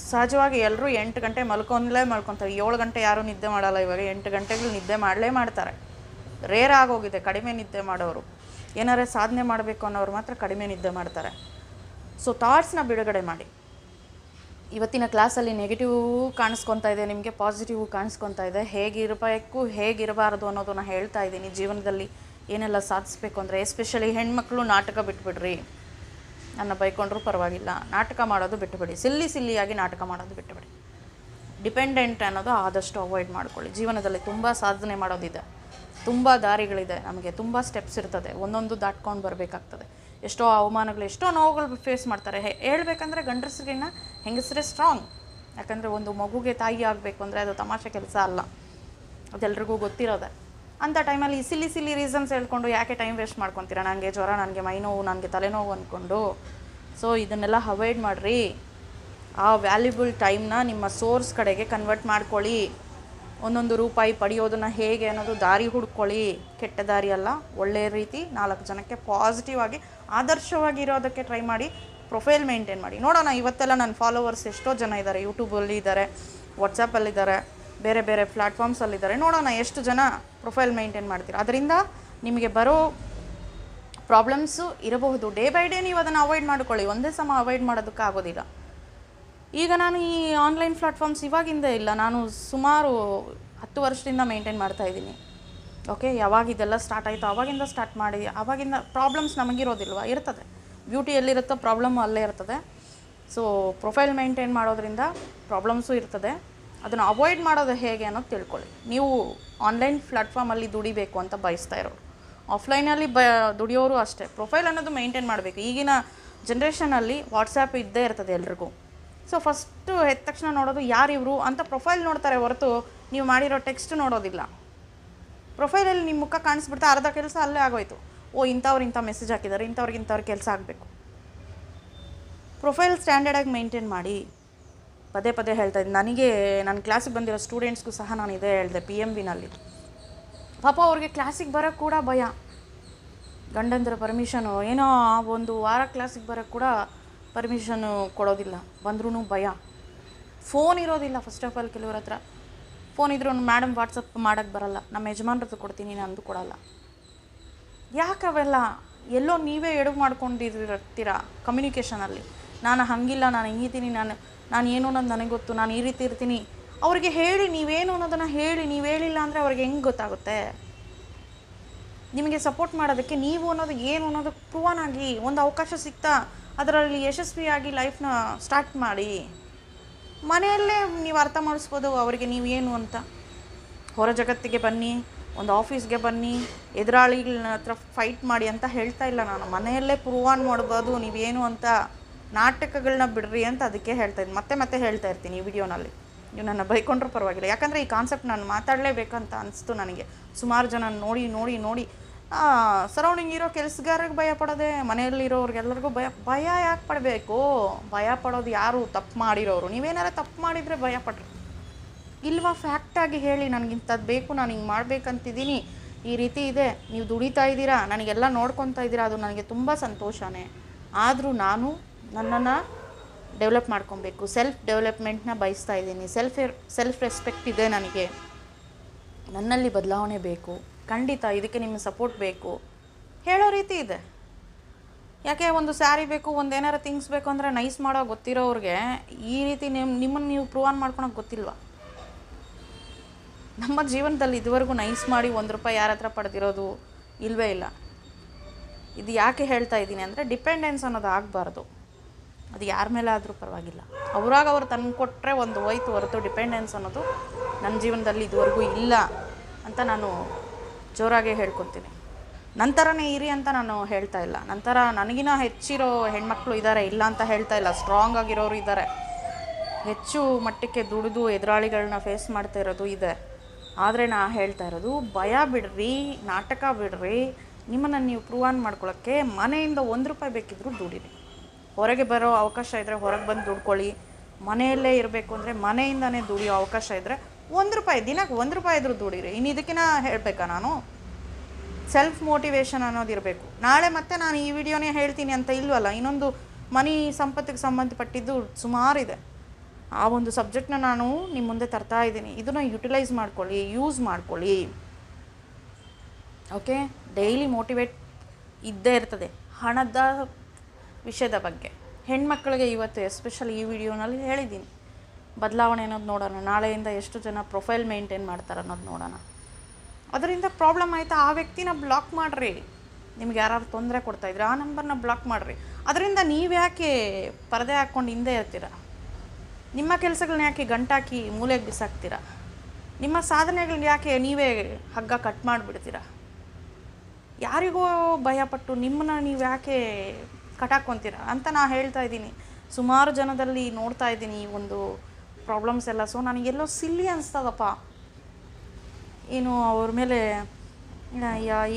ಸಹಜವಾಗಿ ಎಲ್ಲರೂ 8 ಗಂಟೆ ಮಲ್ಕೊತಾರೆ. 7 ಗಂಟೆ ಯಾರೂ ನಿದ್ದೆ ಮಾಡಲ್ಲ. ಇವಾಗ 8 ಗಂಟೆಗಳು ನಿದ್ದೆ ಮಾಡ್ತಾರೆ. ರೇರ್ ಆಗೋಗಿದೆ ಕಡಿಮೆ ನಿದ್ದೆ ಮಾಡೋರು. ಏನಾರೇ ಸಾಧನೆ ಮಾಡಬೇಕು ಅನ್ನೋರು ಮಾತ್ರ ಕಡಿಮೆ ನಿದ್ದೆ ಮಾಡ್ತಾರೆ. ಸೊ ಥಾಟ್ಸ್ನ ಬಿಡುಗಡೆ ಮಾಡಿ. ಇವತ್ತಿನ ಕ್ಲಾಸಲ್ಲಿ ನೆಗೆಟಿವ್ ಕಾಣಿಸ್ಕೊತಾ ಇದೆ, ನಿಮಗೆ ಪಾಸಿಟಿವ್ ಕಾಣಿಸ್ಕೊತಾ ಇದೆ. ಹೇಗಿರಬೇಕು, ಹೇಗಿರಬಾರ್ದು ಅನ್ನೋದನ್ನು ಹೇಳ್ತಾ ಇದ್ದೀನಿ. ಜೀವನದಲ್ಲಿ ಏನೆಲ್ಲ ಸಾಧಿಸ್ಬೇಕು ಅಂದರೆ, ಎಸ್ಪೆಷಲಿ ಹೆಣ್ಮಕ್ಳು ನಾಟಕ ಬಿಟ್ಬಿಡ್ರಿ. ನನ್ನ ಬೈಕೊಂಡ್ರೂ ಪರವಾಗಿಲ್ಲ, ನಾಟಕ ಮಾಡೋದು ಬಿಟ್ಟುಬಿಡಿ. ಸಿಲ್ಲಿಯಾಗಿ ನಾಟಕ ಮಾಡೋದು ಬಿಟ್ಟುಬಿಡಿ. ಡಿಪೆಂಡೆಂಟ್ ಅನ್ನೋದು ಆದಷ್ಟು ಅವಾಯ್ಡ್ ಮಾಡ್ಕೊಳ್ಳಿ. ಜೀವನದಲ್ಲಿ ತುಂಬ ಸಾಧನೆ ಮಾಡೋದಿದೆ, ತುಂಬ ದಾರಿಗಳಿದೆ, ನಮಗೆ ತುಂಬ ಸ್ಟೆಪ್ಸ್ ಇರ್ತದೆ. ಒಂದೊಂದು ದಾಟ್ಕೊಂಡು ಬರಬೇಕಾಗ್ತದೆ. ಎಷ್ಟೋ ಅವಮಾನಗಳು, ಎಷ್ಟೋ ನೋವುಗಳು ಫೇಸ್ ಮಾಡ್ತಾರೆ. ಹೇಳ್ಬೇಕಂದ್ರೆ ಗಂಡಸರಿಗಿನ್ನ ಹೆಂಗಸರೇ ಸ್ಟ್ರಾಂಗ್. ಯಾಕಂದರೆ ಒಂದು ಮಗುಗೆ ತಾಯಿ ಆಗಬೇಕು ಅಂದರೆ ಅದು ತಮಾಷೆ ಕೆಲಸ ಅಲ್ಲ, ಅದೆಲ್ರಿಗೂ ಗೊತ್ತಿರೋದೆ. ಅಂಥ ಟೈಮಲ್ಲಿ ಸಿಲ್ಲಿ ರೀಸನ್ಸ್ ಹೇಳ್ಕೊಂಡು ಯಾಕೆ ಟೈಮ್ ವೇಸ್ಟ್ ಮಾಡ್ಕೊತೀರಾ? ನನಗೆ ಜ್ವರ, ನನಗೆ ಮೈನೋವು, ನನಗೆ ತಲೆನೋವು ಅಂದ್ಕೊಂಡು. ಸೊ ಇದನ್ನೆಲ್ಲ ಅವಾಯ್ಡ್ ಮಾಡಿರಿ. ಆ ವ್ಯಾಲ್ಯುಬಲ್ ಟೈಮ್ನ ನಿಮ್ಮ ಸೋರ್ಸ್ ಕಡೆಗೆ ಕನ್ವರ್ಟ್ ಮಾಡ್ಕೊಳ್ಳಿ. ಒಂದೊಂದು ರೂಪಾಯಿ ಪಡೆಯೋದನ್ನು ಹೇಗೆ ಅನ್ನೋದು ದಾರಿ ಹುಡ್ಕೊಳ್ಳಿ. ಕೆಟ್ಟ ದಾರಿ ಅಲ್ಲ, ಒಳ್ಳೆಯ ರೀತಿ 4 ಜನಕ್ಕೆ ಪಾಸಿಟಿವ್ ಆಗಿ ಆದರ್ಶವಾಗಿ ಇರೋದಕ್ಕೆ ಟ್ರೈ ಮಾಡಿ. ಪ್ರೊಫೈಲ್ ಮೇಂಟೈನ್ ಮಾಡಿ. ನೋಡೋಣ, ಇವತ್ತೆಲ್ಲ ನನ್ನ ಫಾಲೋವರ್ಸ್ ಎಷ್ಟೋ ಜನ ಇದ್ದಾರೆ. ಯೂಟ್ಯೂಬಲ್ಲಿ ಇದ್ದಾರೆ, ವಾಟ್ಸಪ್ಪಲ್ಲಿದ್ದಾರೆ, ಬೇರೆ ಬೇರೆ ಪ್ಲ್ಯಾಟ್ಫಾರ್ಮ್ಸಲ್ಲಿದ್ದಾರೆ. ನೋಡೋಣ ಎಷ್ಟು ಜನ ಪ್ರೊಫೈಲ್ ಮೇಂಟೈನ್ ಮಾಡ್ತೀರಾ. ಅದರಿಂದ ನಿಮಗೆ ಬರೋ ಪ್ರಾಬ್ಲಮ್ಸು ಇರಬಹುದು. ಡೇ ಬೈ ಡೇ ನೀವು ಅದನ್ನು ಅವಾಯ್ಡ್ ಮಾಡ್ಕೊಳ್ಳಿ. ಒಂದೇ ಸಮ ಅವಾಯ್ಡ್ ಮಾಡೋದಕ್ಕಾಗೋದಿಲ್ಲ. ಈಗ ನಾನು ಈ ಆನ್ಲೈನ್ ಪ್ಲ್ಯಾಟ್ಫಾರ್ಮ್ಸ್ ಇವಾಗಿಂದ ಇಲ್ಲ, ನಾನು ಸುಮಾರು 10 ವರ್ಷದಿಂದ ಮೇಂಟೈನ್ ಮಾಡ್ತಾಯಿದ್ದೀನಿ. ಓಕೆ, ಯಾವಾಗ ಇದೆಲ್ಲ ಸ್ಟಾರ್ಟ್ ಆಯಿತು ಆವಾಗಿಂದ ಸ್ಟಾರ್ಟ್ ಮಾಡಿ. ಆವಾಗಿಂದ ಪ್ರಾಬ್ಲಮ್ಸ್ ನಮಗಿರೋದಿಲ್ವ? ಇರ್ತದೆ. ಬ್ಯೂಟಿ ಎಲ್ಲಿರುತ್ತೋ ಪ್ರಾಬ್ಲಮ್ಮು ಅಲ್ಲೇ ಇರ್ತದೆ. ಸೊ ಪ್ರೊಫೈಲ್ ಮೇಂಟೈನ್ ಮಾಡೋದ್ರಿಂದ ಪ್ರಾಬ್ಲಮ್ಸು ಇರ್ತದೆ. ಅದನ್ನು ಅವಾಯ್ಡ್ ಮಾಡೋದು ಹೇಗೆ ಅನ್ನೋದು ತಿಳ್ಕೊಳ್ಳಿ. ನೀವು ಆನ್ಲೈನ್ ಪ್ಲ್ಯಾಟ್ಫಾರ್ಮಲ್ಲಿ ದುಡಿಬೇಕು ಅಂತ ಬಯಸ್ತಾ ಇರೋರು, ಆಫ್ಲೈನಲ್ಲಿ ದುಡಿಯೋರು ಅಷ್ಟೇ. ಪ್ರೊಫೈಲ್ ಅನ್ನೋದು ಮೇಂಟೈನ್ ಮಾಡಬೇಕು. ಈಗಿನ ಜನ್ರೇಷನಲ್ಲಿ ವಾಟ್ಸಾಪ್ ಇದ್ದೇ ಇರ್ತದೆ ಎಲ್ರಿಗೂ. ಸೊ ಫಸ್ಟು ಎದ್ದ ತಕ್ಷಣ ನೋಡೋದು ಯಾರಿವರು ಅಂತ ಪ್ರೊಫೈಲ್ ನೋಡ್ತಾರೆ ಹೊರತು ನೀವು ಮಾಡಿರೋ ಟೆಕ್ಸ್ಟ್ ನೋಡೋದಿಲ್ಲ. ಪ್ರೊಫೈಲಲ್ಲಿ ನಿಮ್ಮ ಮುಖ ಕಾಣಿಸ್ಬಿಡ್ತಾ ಅರ್ಧ ಕೆಲಸ ಅಲ್ಲೇ ಆಗೋಯ್ತು. ಇಂಥವ್ರು ಇಂಥ ಮೆಸೇಜ್ ಹಾಕಿದ್ದಾರೆ, ಇಂಥವ್ರಿಗೆ ಕೆಲಸ ಆಗಬೇಕು. ಪ್ರೊಫೈಲ್ ಸ್ಟ್ಯಾಂಡರ್ಡಾಗಿ ಮೇಂಟೈನ್ ಮಾಡಿ. ಪದೇ ಹೇಳ್ತಾ ಇದ್ದೀನಿ. ನನಗೆ ನನ್ನ ಕ್ಲಾಸಿಗೆ ಬಂದಿರೋ ಸ್ಟೂಡೆಂಟ್ಸ್ಗೂ ಸಹ ನಾನು ಇದೇ ಹೇಳಿದೆ. PMVನಲ್ಲಿ ಪಾಪ ಅವ್ರಿಗೆ ಕ್ಲಾಸಿಗೆ ಬರೋಕ್ಕೆ ಕೂಡ ಭಯ. ಗಂಡಂದ್ರ ಪರ್ಮಿಷನು, ಏನೋ ಒಂದು ವಾರ ಕ್ಲಾಸಿಗೆ ಬರೋಕ್ಕೆ ಕೂಡ ಪರ್ಮಿಷನ್ನು ಕೊಡೋದಿಲ್ಲ. ಬಂದ್ರೂ ಭಯ. ಫೋನ್ ಇರೋದಿಲ್ಲ ಫಸ್ಟ್ ಆಫ್ ಆಲ್. ಕೆಲವ್ರ ಹತ್ರ ಫೋನ್ ಇದ್ರೂ ಮೇಡಮ್ ವಾಟ್ಸಪ್ ಮಾಡೋಕ್ಕೆ ಬರಲ್ಲ, ನಮ್ಮ ಯಜಮಾನ್ರದ್ದು ಕೊಡ್ತೀನಿ, ನಂದು ಕೊಡಲ್ಲ. ಯಾಕೆ ಅವೆಲ್ಲ? ಎಲ್ಲೋ ನೀವೇ ಎಡವು ಮಾಡ್ಕೊಂಡಿರ್ತೀರ ಕಮ್ಯುನಿಕೇಷನಲ್ಲಿ. ನಾನು ಹಾಗಿಲ್ಲ, ನಾನು ಹಿಂಗಿದ್ದೀನಿ, ನಾನು ಏನು ಅನ್ನೋದು ನನಗೆ ಗೊತ್ತು, ನಾನು ಈ ರೀತಿ ಇರ್ತೀನಿ. ಅವ್ರಿಗೆ ಹೇಳಿ, ನೀವೇನು ಅನ್ನೋದನ್ನು ಹೇಳಿ. ನೀವು ಹೇಳಿಲ್ಲ ಅಂದರೆ ಅವ್ರಿಗೆ ಹೆಂಗೆ ಗೊತ್ತಾಗುತ್ತೆ? ನಿಮಗೆ ಸಪೋರ್ಟ್ ಮಾಡೋದಕ್ಕೆ ನೀವು ಅನ್ನೋದು ಏನು ಅನ್ನೋದು ಪ್ರೂವನ್ ಆಗಿ ಒಂದು ಅವಕಾಶ ಸಿಗ್ತಾ ಅದರಲ್ಲಿ ಯಶಸ್ವಿಯಾಗಿ ಲೈಫ್ನ ಸ್ಟಾರ್ಟ್ ಮಾಡಿ. ಮನೆಯಲ್ಲೇ ನೀವು ಅರ್ಥ ಮಾಡಿಸ್ಬೋದು ಅವರಿಗೆ ನೀವೇನು ಅಂತ. ಹೊರ ಜಗತ್ತಿಗೆ ಬನ್ನಿ, ಒಂದು ಆಫೀಸ್ಗೆ ಬನ್ನಿ, ಎದುರಾಳಿಗಳ ಹತ್ರ ಫೈಟ್ ಮಾಡಿ ಅಂತ ಹೇಳ್ತಾ ಇಲ್ಲ ನಾನು. ಮನೆಯಲ್ಲೇ ಪ್ರೂವ್ ಆನ್ ಮಾಡ್ಬೋದು ನೀವೇನು ಅಂತ. ನಾಟಕಗಳನ್ನ ಬಿಡ್ರಿ ಅಂತ ಅದಕ್ಕೆ ಹೇಳ್ತಾಯಿದ್ದೀನಿ, ಮತ್ತೆ ಹೇಳ್ತಾ ಇರ್ತೀನಿ ಈ ವಿಡಿಯೋನಲ್ಲಿ. ನೀವು ನನ್ನ ಬೈಕೊಂಡ್ರೂ ಪರವಾಗಿಲ್ಲ, ಯಾಕಂದರೆ ಈ ಕಾನ್ಸೆಪ್ಟ್ ನಾನು ಮಾತಾಡಲೇಬೇಕಂತ ಅನಿಸ್ತು ನನಗೆ. ಸುಮಾರು ಜನ ನೋಡಿ ಸರೌಂಡಿಂಗ್ ಇರೋ ಕೆಲಸಗಾರರಿಗೆ ಭಯ ಪಡೋದೆ, ಮನೆಯಲ್ಲಿರೋರಿಗೆಲ್ಲರಿಗೂ ಭಯ ಯಾಕೆ ಪಡಬೇಕು? ಭಯ ಪಡೋದು ಯಾರು? ತಪ್ಪು ಮಾಡಿರೋರು. ನೀವೇನಾರು ತಪ್ಪು ಮಾಡಿದರೆ ಭಯ ಪಡ್ರಿ. ಇಲ್ವಾ? ಫ್ಯಾಕ್ಟಾಗಿ ಹೇಳಿ, ನನಗಿಂಥದ್ದು ಬೇಕು, ನಾನು ಹಿಂಗೆ ಮಾಡಬೇಕಂತಿದ್ದೀನಿ, ಈ ರೀತಿ ಇದೆ, ನೀವು ದುಡಿತಾ ಇದ್ದೀರಾ, ನನಗೆಲ್ಲ ನೋಡ್ಕೊತಾ ಇದ್ದೀರಾ, ಅದು ನನಗೆ ತುಂಬ ಸಂತೋಷನೇ. ಆದರೂ ನಾನು ನನ್ನನ್ನು ಡೆವಲಪ್ ಮಾಡ್ಕೊಬೇಕು, ಸೆಲ್ಫ್ ಡೆವಲಪ್ಮೆಂಟ್ನ ಬಯಸ್ತಾ ಇದ್ದೀನಿ, ಸೆಲ್ಫ್ ರೆಸ್ಪೆಕ್ಟ್ ಇದೆ ನನಗೆ, ನನ್ನಲ್ಲಿ ಬದಲಾವಣೆ ಬೇಕು, ಖಂಡಿತ ಇದಕ್ಕೆ ನಿಮ್ಮ ಸಪೋರ್ಟ್ ಬೇಕು ಹೇಳೋ ರೀತಿ ಇದೆ. ಯಾಕೆ ಒಂದು ಸ್ಯಾರಿ ಬೇಕು, ಒಂದು ಏನಾರು ಥಿಂಗ್ಸ್ ಬೇಕು ಅಂದರೆ ನೈಸ್ ಮಾಡೋ ಗೊತ್ತಿರೋರಿಗೆ ಈ ರೀತಿ ನಿಮ್ಮನ್ನು ನೀವು ಪ್ರೂವ್ ಆನ್ ಮಾಡ್ಕೊಳಕ್ಕೆ ಗೊತ್ತಿಲ್ವಾ? ನಮ್ಮ ಜೀವನದಲ್ಲಿ ಇದುವರೆಗೂ ನೈಸ್ ಮಾಡಿ ₹1 ಯಾರ ಹತ್ರ ಪಡೆದಿರೋದು ಇಲ್ಲವೇ ಇಲ್ಲ. ಇದು ಯಾಕೆ ಹೇಳ್ತಾ ಇದ್ದೀನಿ ಅಂದರೆ, ಡಿಪೆಂಡೆನ್ಸ್ ಅನ್ನೋದು ಆಗಬಾರ್ದು. ಅದು ಯಾರ ಮೇಲೆ ಆದರೂ ಪರವಾಗಿಲ್ಲ, ಅವ್ರು ತಂದು ಕೊಟ್ಟರೆ ಒಂದು ಹೋಯ್ತು ಹೊರತು ಡಿಪೆಂಡೆನ್ಸ್ ಅನ್ನೋದು ನನ್ನ ಜೀವನದಲ್ಲಿ ಇದುವರೆಗೂ ಇಲ್ಲ ಅಂತ ನಾನು ಜೋರಾಗೆ ಹೇಳ್ಕೊತೀನಿ. ನಂತರನೇ ಇರಿ ಅಂತ ನಾನು ಹೇಳ್ತಾ ಇಲ್ಲ. ನಂತರ ನನಗಿನ ಹೆಚ್ಚಿರೋ ಹೆಣ್ಮಕ್ಳು ಇದ್ದಾರೆ, ಇಲ್ಲ ಅಂತ ಹೇಳ್ತಾ ಇಲ್ಲ, ಸ್ಟ್ರಾಂಗ್ ಆಗಿರೋರು ಇದ್ದಾರೆ, ಹೆಚ್ಚು ಮಟ್ಟಕ್ಕೆ ದುಡಿದು ಎದುರಾಳಿಗಳನ್ನ ಫೇಸ್ ಮಾಡ್ತಾ ಇರೋದು ಇದೆ. ಆದರೆ ನಾ ಹೇಳ್ತಾ ಇರೋದು, ಭಯ ಬಿಡ್ರಿ, ನಾಟಕ ಬಿಡ್ರಿ, ನಿಮ್ಮನ್ನು ನೀವು ಪ್ರೂವ್ ಆನ್ ಮಾಡ್ಕೊಳ್ಳೋಕ್ಕೆ ಮನೆಯಿಂದ ₹1 ಬೇಕಿದ್ರೂ ದುಡಿರಿ. ಹೊರಗೆ ಬರೋ ಅವಕಾಶ ಇದ್ದರೆ ಹೊರಗೆ ಬಂದು ದುಡ್ಕೊಳ್ಳಿ. ಮನೆಯಲ್ಲೇ ಇರಬೇಕು ಅಂದರೆ ಮನೆಯಿಂದನೇ ದುಡಿಯೋ ಅವಕಾಶ ಇದ್ದರೆ ₹1 ದಿನಕ್ಕೆ ₹1 ಇದ್ರೂ ದುಡಿರಿ. ಇನ್ನು ಇದಕ್ಕಿಂತ ಹೇಳಬೇಕಾ ನಾನು? ಸೆಲ್ಫ್ ಮೋಟಿವೇಶನ್ ಅನ್ನೋದು ಇರಬೇಕು. ನಾಳೆ ಮತ್ತೆ ನಾನು ಈ ವಿಡಿಯೋನೇ ಹೇಳ್ತೀನಿ ಅಂತ ಇಲ್ವಲ್ಲ. ಇನ್ನೊಂದು ಮನಿ ಸಂಪತ್ತಿಗೆ ಸಂಬಂಧಪಟ್ಟಿದ್ದು ಸುಮಾರಿದೆ. ಆ ಒಂದು ಸಬ್ಜೆಕ್ಟ್ನ ನಾನು ನಿಮ್ಮ ಮುಂದೆ ತರ್ತಾ ಇದ್ದೀನಿ. ಇದನ್ನು ಯುಟಿಲೈಸ್ ಮಾಡ್ಕೊಳ್ಳಿ, ಯೂಸ್ ಮಾಡ್ಕೊಳ್ಳಿ. ಓಕೆ, ಡೈಲಿ ಮೋಟಿವೇಟ್ ಇದ್ದೇ ಇರ್ತದೆ ಹಣದ ವಿಷಯದ ಬಗ್ಗೆ. ಹೆಣ್ಮಕ್ಳಿಗೆ ಇವತ್ತು ಎಸ್ಪೆಷಲಿ ಈ ವಿಡಿಯೋನಲ್ಲಿ ಹೇಳಿದ್ದೀನಿ. ಬದಲಾವಣೆ ಅನ್ನೋದು ನೋಡೋಣ. ನಾಳೆಯಿಂದ ಎಷ್ಟು ಜನ ಪ್ರೊಫೈಲ್ ಮೇಂಟೈನ್ ಮಾಡ್ತಾರೆ ಅನ್ನೋದು ನೋಡೋಣ. ಅದರಿಂದ ಪ್ರಾಬ್ಲಮ್ ಆಯಿತಾ, ಆ ವ್ಯಕ್ತಿನ ಬ್ಲಾಕ್ ಮಾಡಿರಿ. ನಿಮ್ಗೆ ಯಾರು ತೊಂದರೆ ಕೊಡ್ತಾಯಿದ್ರೆ ಆ ನಂಬರ್ನ ಬ್ಲಾಕ್ ಮಾಡಿರಿ. ಅದರಿಂದ ನೀವು ಯಾಕೆ ಪರದೆ ಹಾಕ್ಕೊಂಡು ಹಿಂದೆ ಇರ್ತೀರ? ನಿಮ್ಮ ಕೆಲಸಗಳನ್ನ ಯಾಕೆ ಗಂಟಾಕಿ ಮೂಲೆಗೆ ಬಿಸಾಕ್ತೀರ? ನಿಮ್ಮ ಸಾಧನೆಗಳನ್ನ ಯಾಕೆ ನೀವೇ ಹಗ್ಗ ಕಟ್ ಮಾಡಿಬಿಡ್ತೀರ? ಯಾರಿಗೋ ಭಯಪಟ್ಟು ನಿಮ್ಮನ್ನ ನೀವು ಯಾಕೆ ಕಟಾಕ್ಕೊತೀರ ಅಂತ ನಾನು ಹೇಳ್ತಾ ಇದ್ದೀನಿ. ಸುಮಾರು ಜನದಲ್ಲಿ ನೋಡ್ತಾ ಇದ್ದೀನಿ ಈ ಒಂದು ಪ್ರಾಬ್ಲಮ್ಸ್ ಎಲ್ಲ. ಸೊ ನನಗೆಲ್ಲೋ ಸಿಲ್ಲಿ ಅನಿಸ್ತದಪ್ಪ. ಏನು ಅವ್ರ ಮೇಲೆ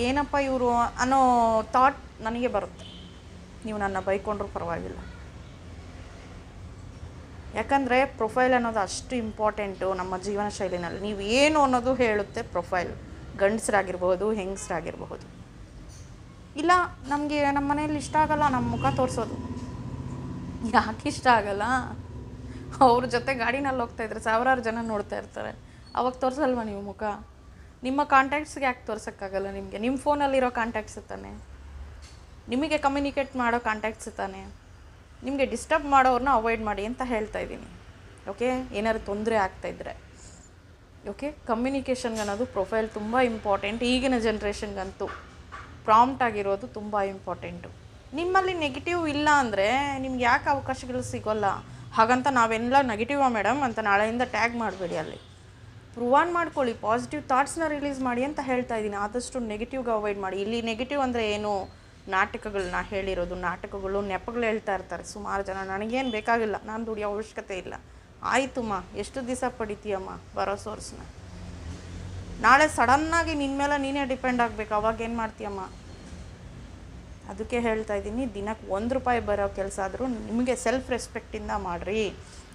ಏನಪ್ಪ ಇವರು ಅನ್ನೋ ಥಾಟ್ ನನಗೆ ಬರುತ್ತೆ. ನೀವು ನನ್ನ ಬೈಕೊಂಡ್ರೂ ಪರವಾಗಿಲ್ಲ. ಯಾಕಂದರೆ ಪ್ರೊಫೈಲ್ ಅನ್ನೋದು ಅಷ್ಟು ಇಂಪಾರ್ಟೆಂಟು ನಮ್ಮ ಜೀವನ ಶೈಲಿನಲ್ಲಿ. ನೀವು ಏನು ಅನ್ನೋದು ಹೇಳುತ್ತೆ ಪ್ರೊಫೈಲ್. ಗಂಡಸರಾಗಿರ್ಬೋದು, ಹೆಂಗಸರಾಗಿರಬಹುದು. ಇಲ್ಲ ನಮಗೆ ನಮ್ಮ ಮನೇಲಿ ಇಷ್ಟ ಆಗಲ್ಲ ನಮ್ಮ ಮುಖ ತೋರಿಸೋದು. ಯಾಕೆ ಇಷ್ಟ ಆಗಲ್ಲ? ಅವ್ರ ಜೊತೆ ಗಾಡಿನಲ್ಲಿ ಹೋಗ್ತಾಯಿದ್ರೆ ಸಾವಿರಾರು ಜನ ನೋಡ್ತಾ ಇರ್ತಾರೆ. ಅವಾಗ ತೋರಿಸಲ್ವ ನೀವು ಮುಖ? ನಿಮ್ಮ ಕಾಂಟ್ಯಾಕ್ಟ್ಸ್ಗೆ ಯಾಕೆ ತೋರ್ಸೋಕ್ಕಾಗಲ್ಲ ನಿಮಗೆ? ನಿಮ್ಮ ಫೋನಲ್ಲಿರೋ ಕಾಂಟ್ಯಾಕ್ಟ್ಸ್ ತಾನೆ, ನಿಮಗೆ ಕಮ್ಯುನಿಕೇಟ್ ಮಾಡೋ ಕಾಂಟ್ಯಾಕ್ಟ್ಸ್ ತಾನೆ. ನಿಮಗೆ ಡಿಸ್ಟರ್ಬ್ ಮಾಡೋರನ್ನ ಅವಾಯ್ಡ್ ಮಾಡಿ ಅಂತ ಹೇಳ್ತಾ ಇದ್ದೀನಿ. ಓಕೆ, ಏನಾದ್ರು ತೊಂದರೆ ಆಗ್ತಾಯಿದ್ರೆ. ಓಕೆ, ಕಮ್ಯುನಿಕೇಷನ್ಗೆ ಅನ್ನೋದು ಪ್ರೊಫೈಲ್ ತುಂಬ ಇಂಪಾರ್ಟೆಂಟ್. ಈಗಿನ ಜನ್ರೇಷನ್ಗಂತೂ ಪ್ರಾಂಪ್ಟ್ ಆಗಿರೋದು ತುಂಬ ಇಂಪಾರ್ಟೆಂಟು. ನಿಮ್ಮಲ್ಲಿ ನೆಗೆಟಿವ್ ಇಲ್ಲ ಅಂದರೆ ನಿಮ್ಗೆ ಯಾಕೆ ಅವಕಾಶಗಳು ಸಿಗೋಲ್ಲ? ಹಾಗಂತ ನಾವೆಲ್ಲ ನೆಗೆಟಿವಾ ಮೇಡಮ್ ಅಂತ ನಾಳೆಯಿಂದ ಟ್ಯಾಗ್ ಮಾಡಬೇಡಿ. ಅಲ್ಲಿ ಪ್ರೂವ್ ಆನ್ ಮಾಡ್ಕೊಳ್ಳಿ, ಪಾಸಿಟಿವ್ ಥಾಟ್ಸ್ನ ರಿಲೀಸ್ ಮಾಡಿ ಅಂತ ಹೇಳ್ತಾ ಇದ್ದೀನಿ. ಆದಷ್ಟು ನೆಗೆಟಿವ್ಗೆ ಅವಾಯ್ಡ್ ಮಾಡಿ. ಇಲ್ಲಿ ನೆಗೆಟಿವ್ ಅಂದರೆ ಏನು? ನಾಟಕಗಳನ್ನ ಹೇಳಿರೋದು, ನಾಟಕಗಳು, ನೆಪಗಳು ಹೇಳ್ತಾ ಇರ್ತಾರೆ ಸುಮಾರು ಜನ. ನನಗೇನು ಬೇಕಾಗಿಲ್ಲ, ನಾನು ದುಡಿಯೋ ಅವಶ್ಯಕತೆ ಇಲ್ಲ. ಆಯಿತುಮ್ಮ, ಎಷ್ಟು ದಿವಸ ಪಡಿತೀಯಮ್ಮ ಬರೋ ಸೋರ್ಸ್ನ? ನಾಳೆ ಸಡನ್ನಾಗಿ ನಿನ್ನ ಮೇಲೆ ನೀನೇ ಡಿಪೆಂಡ್ ಆಗಬೇಕು, ಅವಾಗೇನು ಮಾಡ್ತೀಯಮ್ಮ? ಅದಕ್ಕೆ ಹೇಳ್ತಾ ಇದ್ದೀನಿ, ದಿನಕ್ಕೆ ₹1 ಬರೋ ಕೆಲಸ ಆದರೂ ನಿಮಗೆ ಸೆಲ್ಫ್ ರೆಸ್ಪೆಕ್ಟಿಂದ ಮಾಡಿರಿ.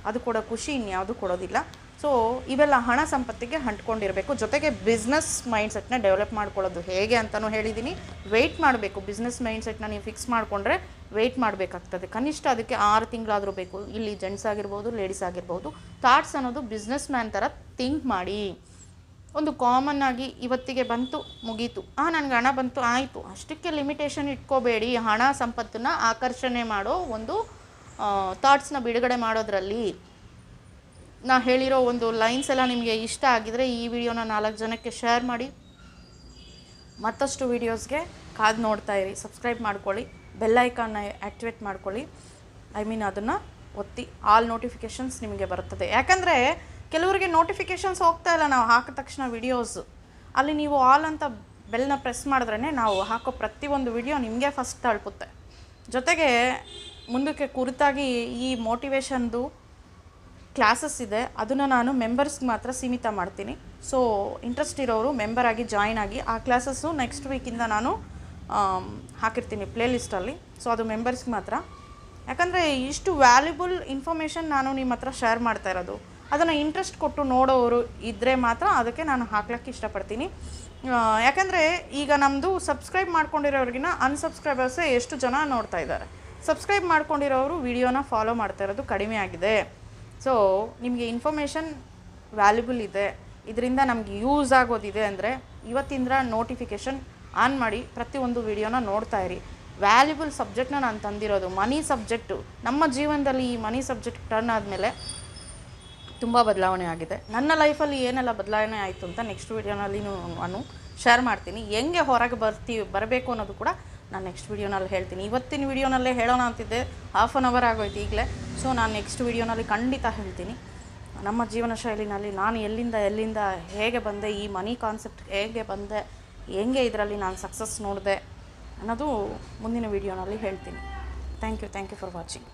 ಅದು ಕೊಡೋ ಖುಷಿ ಇನ್ಯಾವುದು ಕೊಡೋದಿಲ್ಲ. ಸೊ ಇವೆಲ್ಲ ಹಣ ಸಂಪತ್ತಿಗೆ ಅಂಟ್ಕೊಂಡಿರಬೇಕು. ಜೊತೆಗೆ ಬಿಸ್ನೆಸ್ ಮೈಂಡ್ಸೆಟ್ನ ಡೆವಲಪ್ ಮಾಡ್ಕೊಳ್ಳೋದು ಹೇಗೆ ಅಂತಲೂ ಹೇಳಿದ್ದೀನಿ. ವೆಯ್ಟ್ ಮಾಡಬೇಕು. ಬಿಸ್ನೆಸ್ ಮೈಂಡ್ಸೆಟ್ನ ನೀವು ಫಿಕ್ಸ್ ಮಾಡಿಕೊಂಡ್ರೆ ವೆಯ್ಟ್ ಮಾಡಬೇಕಾಗ್ತದೆ. ಕನಿಷ್ಠ ಅದಕ್ಕೆ 6 ತಿಂಗಳಾದರೂ ಬೇಕು. ಇಲ್ಲಿ ಜೆಂಟ್ಸ್ ಆಗಿರ್ಬೋದು, ಲೇಡೀಸ್ ಆಗಿರ್ಬೋದು. ಥಾಟ್ಸ್ ಅನ್ನೋದು ಬಿಸ್ನೆಸ್ ಮ್ಯಾನ್ ಥರ ಥಿಂಕ್ ಮಾಡಿ. ಒಂದು ಕಾಮನ್ ಆಗಿ ಇವತ್ತಿಗೆ ಬಂತು, ಮುಗೀತು, ನನಗೆ ಹಣ ಬಂತು, ಆಯಿತು, ಅಷ್ಟಕ್ಕೆ ಲಿಮಿಟೇಷನ್ ಇಟ್ಕೋಬೇಡಿ. ಹಣ ಸಂಪತ್ತನ್ನು ಆಕರ್ಷಣೆ ಮಾಡೋ ಒಂದು ಥಾಟ್ಸ್ನ ಬಿಡುಗಡೆ ಮಾಡೋದ್ರಲ್ಲಿ ನಾ ಹೇಳಿರೋ ಒಂದು ಲೈನ್ಸ್ ಎಲ್ಲ ನಿಮಗೆ ಇಷ್ಟ ಆಗಿದರೆ ಈ ವಿಡಿಯೋನ 4 ಜನಕ್ಕೆ ಶೇರ್ ಮಾಡಿ. ಮತ್ತಷ್ಟು ವೀಡಿಯೋಸ್ಗೆ ಕಾದು ನೋಡ್ತಾ ಇರಿ. ಸಬ್ಸ್ಕ್ರೈಬ್ ಮಾಡ್ಕೊಳ್ಳಿ. ಬೆಲ್ ಐಕಾನ್ನ ಆ್ಯಕ್ಟಿವೇಟ್ ಮಾಡ್ಕೊಳ್ಳಿ. ಅದನ್ನು ಒತ್ತಿ ಆಲ್ ನೋಟಿಫಿಕೇಷನ್ಸ್ ನಿಮಗೆ ಬರುತ್ತದೆ. ಯಾಕಂದರೆ ಕೆಲವರಿಗೆ ನೋಟಿಫಿಕೇಷನ್ಸ್ ಹೋಗ್ತಾ ಇಲ್ಲ ನಾವು ಹಾಕಿದ ತಕ್ಷಣ ವಿಡಿಯೋಸು. ಅಲ್ಲಿ ನೀವು ಆಲ್ ಅಂತ ಬೆಲ್ನ ಪ್ರೆಸ್ ಮಾಡಿದ್ರೇ ನಾವು ಹಾಕೋ ಪ್ರತಿಯೊಂದು ವಿಡಿಯೋ ನಿಮಗೆ ಫಸ್ಟ್ ತಲುಪುತ್ತೆ. ಜೊತೆಗೆ ಮುಂದಕ್ಕೆ ಕುರಿತಾಗಿ ಈ ಮೋಟಿವೇಶನ್ದು ಕ್ಲಾಸಸ್ ಇದೆ, ಅದನ್ನು ನಾನು ಮೆಂಬರ್ಸ್ಗೆ ಮಾತ್ರ ಸೀಮಿತ ಮಾಡ್ತೀನಿ. ಸೊ ಇಂಟ್ರೆಸ್ಟ್ ಇರೋರು ಮೆಂಬರ್ ಆಗಿ ಜಾಯ್ನ್ ಆಗಿ. ಆ ಕ್ಲಾಸಸ್ಸು ನೆಕ್ಸ್ಟ್ ವೀಕಿಂದ ನಾನು ಹಾಕಿರ್ತೀನಿ ಪ್ಲೇಲಿಸ್ಟಲ್ಲಿ. ಸೊ ಅದು ಮೆಂಬರ್ಸ್ಗೆ ಮಾತ್ರ. ಯಾಕಂದರೆ ಇಷ್ಟು ವ್ಯಾಲ್ಯುಬಲ್ ಇನ್ಫಾರ್ಮೇಷನ್ ನಾನು ನಿಮ್ಮ ಹತ್ರ ಶೇರ್ ಮಾಡ್ತಾ ಇರೋದು, ಅದನ್ನು ಇಂಟ್ರೆಸ್ಟ್ ಕೊಟ್ಟು ನೋಡೋರು ಇದ್ದರೆ ಮಾತ್ರ ಅದಕ್ಕೆ ನಾನು ಹಾಕ್ಲಿಕ್ಕೆ ಇಷ್ಟಪಡ್ತೀನಿ. ಯಾಕಂದರೆ ಈಗ ನಮ್ಮದು ಸಬ್ಸ್ಕ್ರೈಬ್ ಮಾಡ್ಕೊಂಡಿರೋರಿಗಿನ ಅನ್ಸಬ್ಸ್ಕ್ರೈಬರ್ಸೇ ಎಷ್ಟು ಜನ ನೋಡ್ತಾ ಇದ್ದಾರೆ. ಸಬ್ಸ್ಕ್ರೈಬ್ ಮಾಡ್ಕೊಂಡಿರೋರು ವಿಡಿಯೋನ ಫಾಲೋ ಮಾಡ್ತಾ ಇರೋದು ಕಡಿಮೆ ಆಗಿದೆ. ಸೊ ನಿಮಗೆ ಇನ್ಫಾರ್ಮೇಷನ್ ವ್ಯಾಲ್ಯುಬಲ್ ಇದೆ, ಇದರಿಂದ ನಮಗೆ ಯೂಸ್ ಆಗೋದಿದೆ ಅಂದರೆ ಇವತ್ತಿಂದ ನೋಟಿಫಿಕೇಷನ್ ಆನ್ ಮಾಡಿ ಪ್ರತಿಯೊಂದು ವಿಡಿಯೋನ ನೋಡ್ತಾ ಇರಿ. ವ್ಯಾಲ್ಯುಬಲ್ ಸಬ್ಜೆಕ್ಟ್ನ ನಾನು ತಂದಿರೋದು. ಮನಿ ಸಬ್ಜೆಕ್ಟು ನಮ್ಮ ಜೀವನದಲ್ಲಿ ಈ ಮನಿ ಸಬ್ಜೆಕ್ಟ್ ಟರ್ನ್ ಆದಮೇಲೆ ತುಂಬ ಬದಲಾವಣೆ ಆಗಿದೆ. ನನ್ನ ಲೈಫಲ್ಲಿ ಏನೆಲ್ಲ ಬದಲಾವಣೆ ಆಯಿತು ಅಂತ ನೆಕ್ಸ್ಟ್ ವೀಡಿಯೋನಲ್ಲಿ ನಾನು ಶೇರ್ ಮಾಡ್ತೀನಿ. ಹೆಂಗೆ ಹೊರಗೆ ಬರಬೇಕು ಅನ್ನೋದು ಕೂಡ ನಾನು ನೆಕ್ಸ್ಟ್ ವೀಡಿಯೋನಲ್ಲಿ ಹೇಳ್ತೀನಿ. ಇವತ್ತಿನ ವೀಡಿಯೋನಲ್ಲೇ ಹೇಳೋಣ ಅಂತಿದ್ದೆ, ಹಾಫ್ ಆನ್ ಅವರ್ ಆಗೋಯ್ತು ಈಗಲೇ. ಸೊ ನಾನು ನೆಕ್ಸ್ಟ್ ವೀಡಿಯೋನಲ್ಲಿ ಖಂಡಿತ ಹೇಳ್ತೀನಿ ನಮ್ಮ ಜೀವನ ಶೈಲಿನಲ್ಲಿ ನಾನು ಎಲ್ಲಿಂದ ಹೇಗೆ ಬಂದೆ, ಈ ಮನಿ ಕಾನ್ಸೆಪ್ಟ್ ಹೇಗೆ ಬಂದೆ, ಹೆಂಗೆ ಇದರಲ್ಲಿ ನಾನು ಸಕ್ಸಸ್ ನೋಡಿದೆ ಅನ್ನೋದು ಮುಂದಿನ ವೀಡಿಯೋನಲ್ಲಿ ಹೇಳ್ತೀನಿ. Thank you for watching.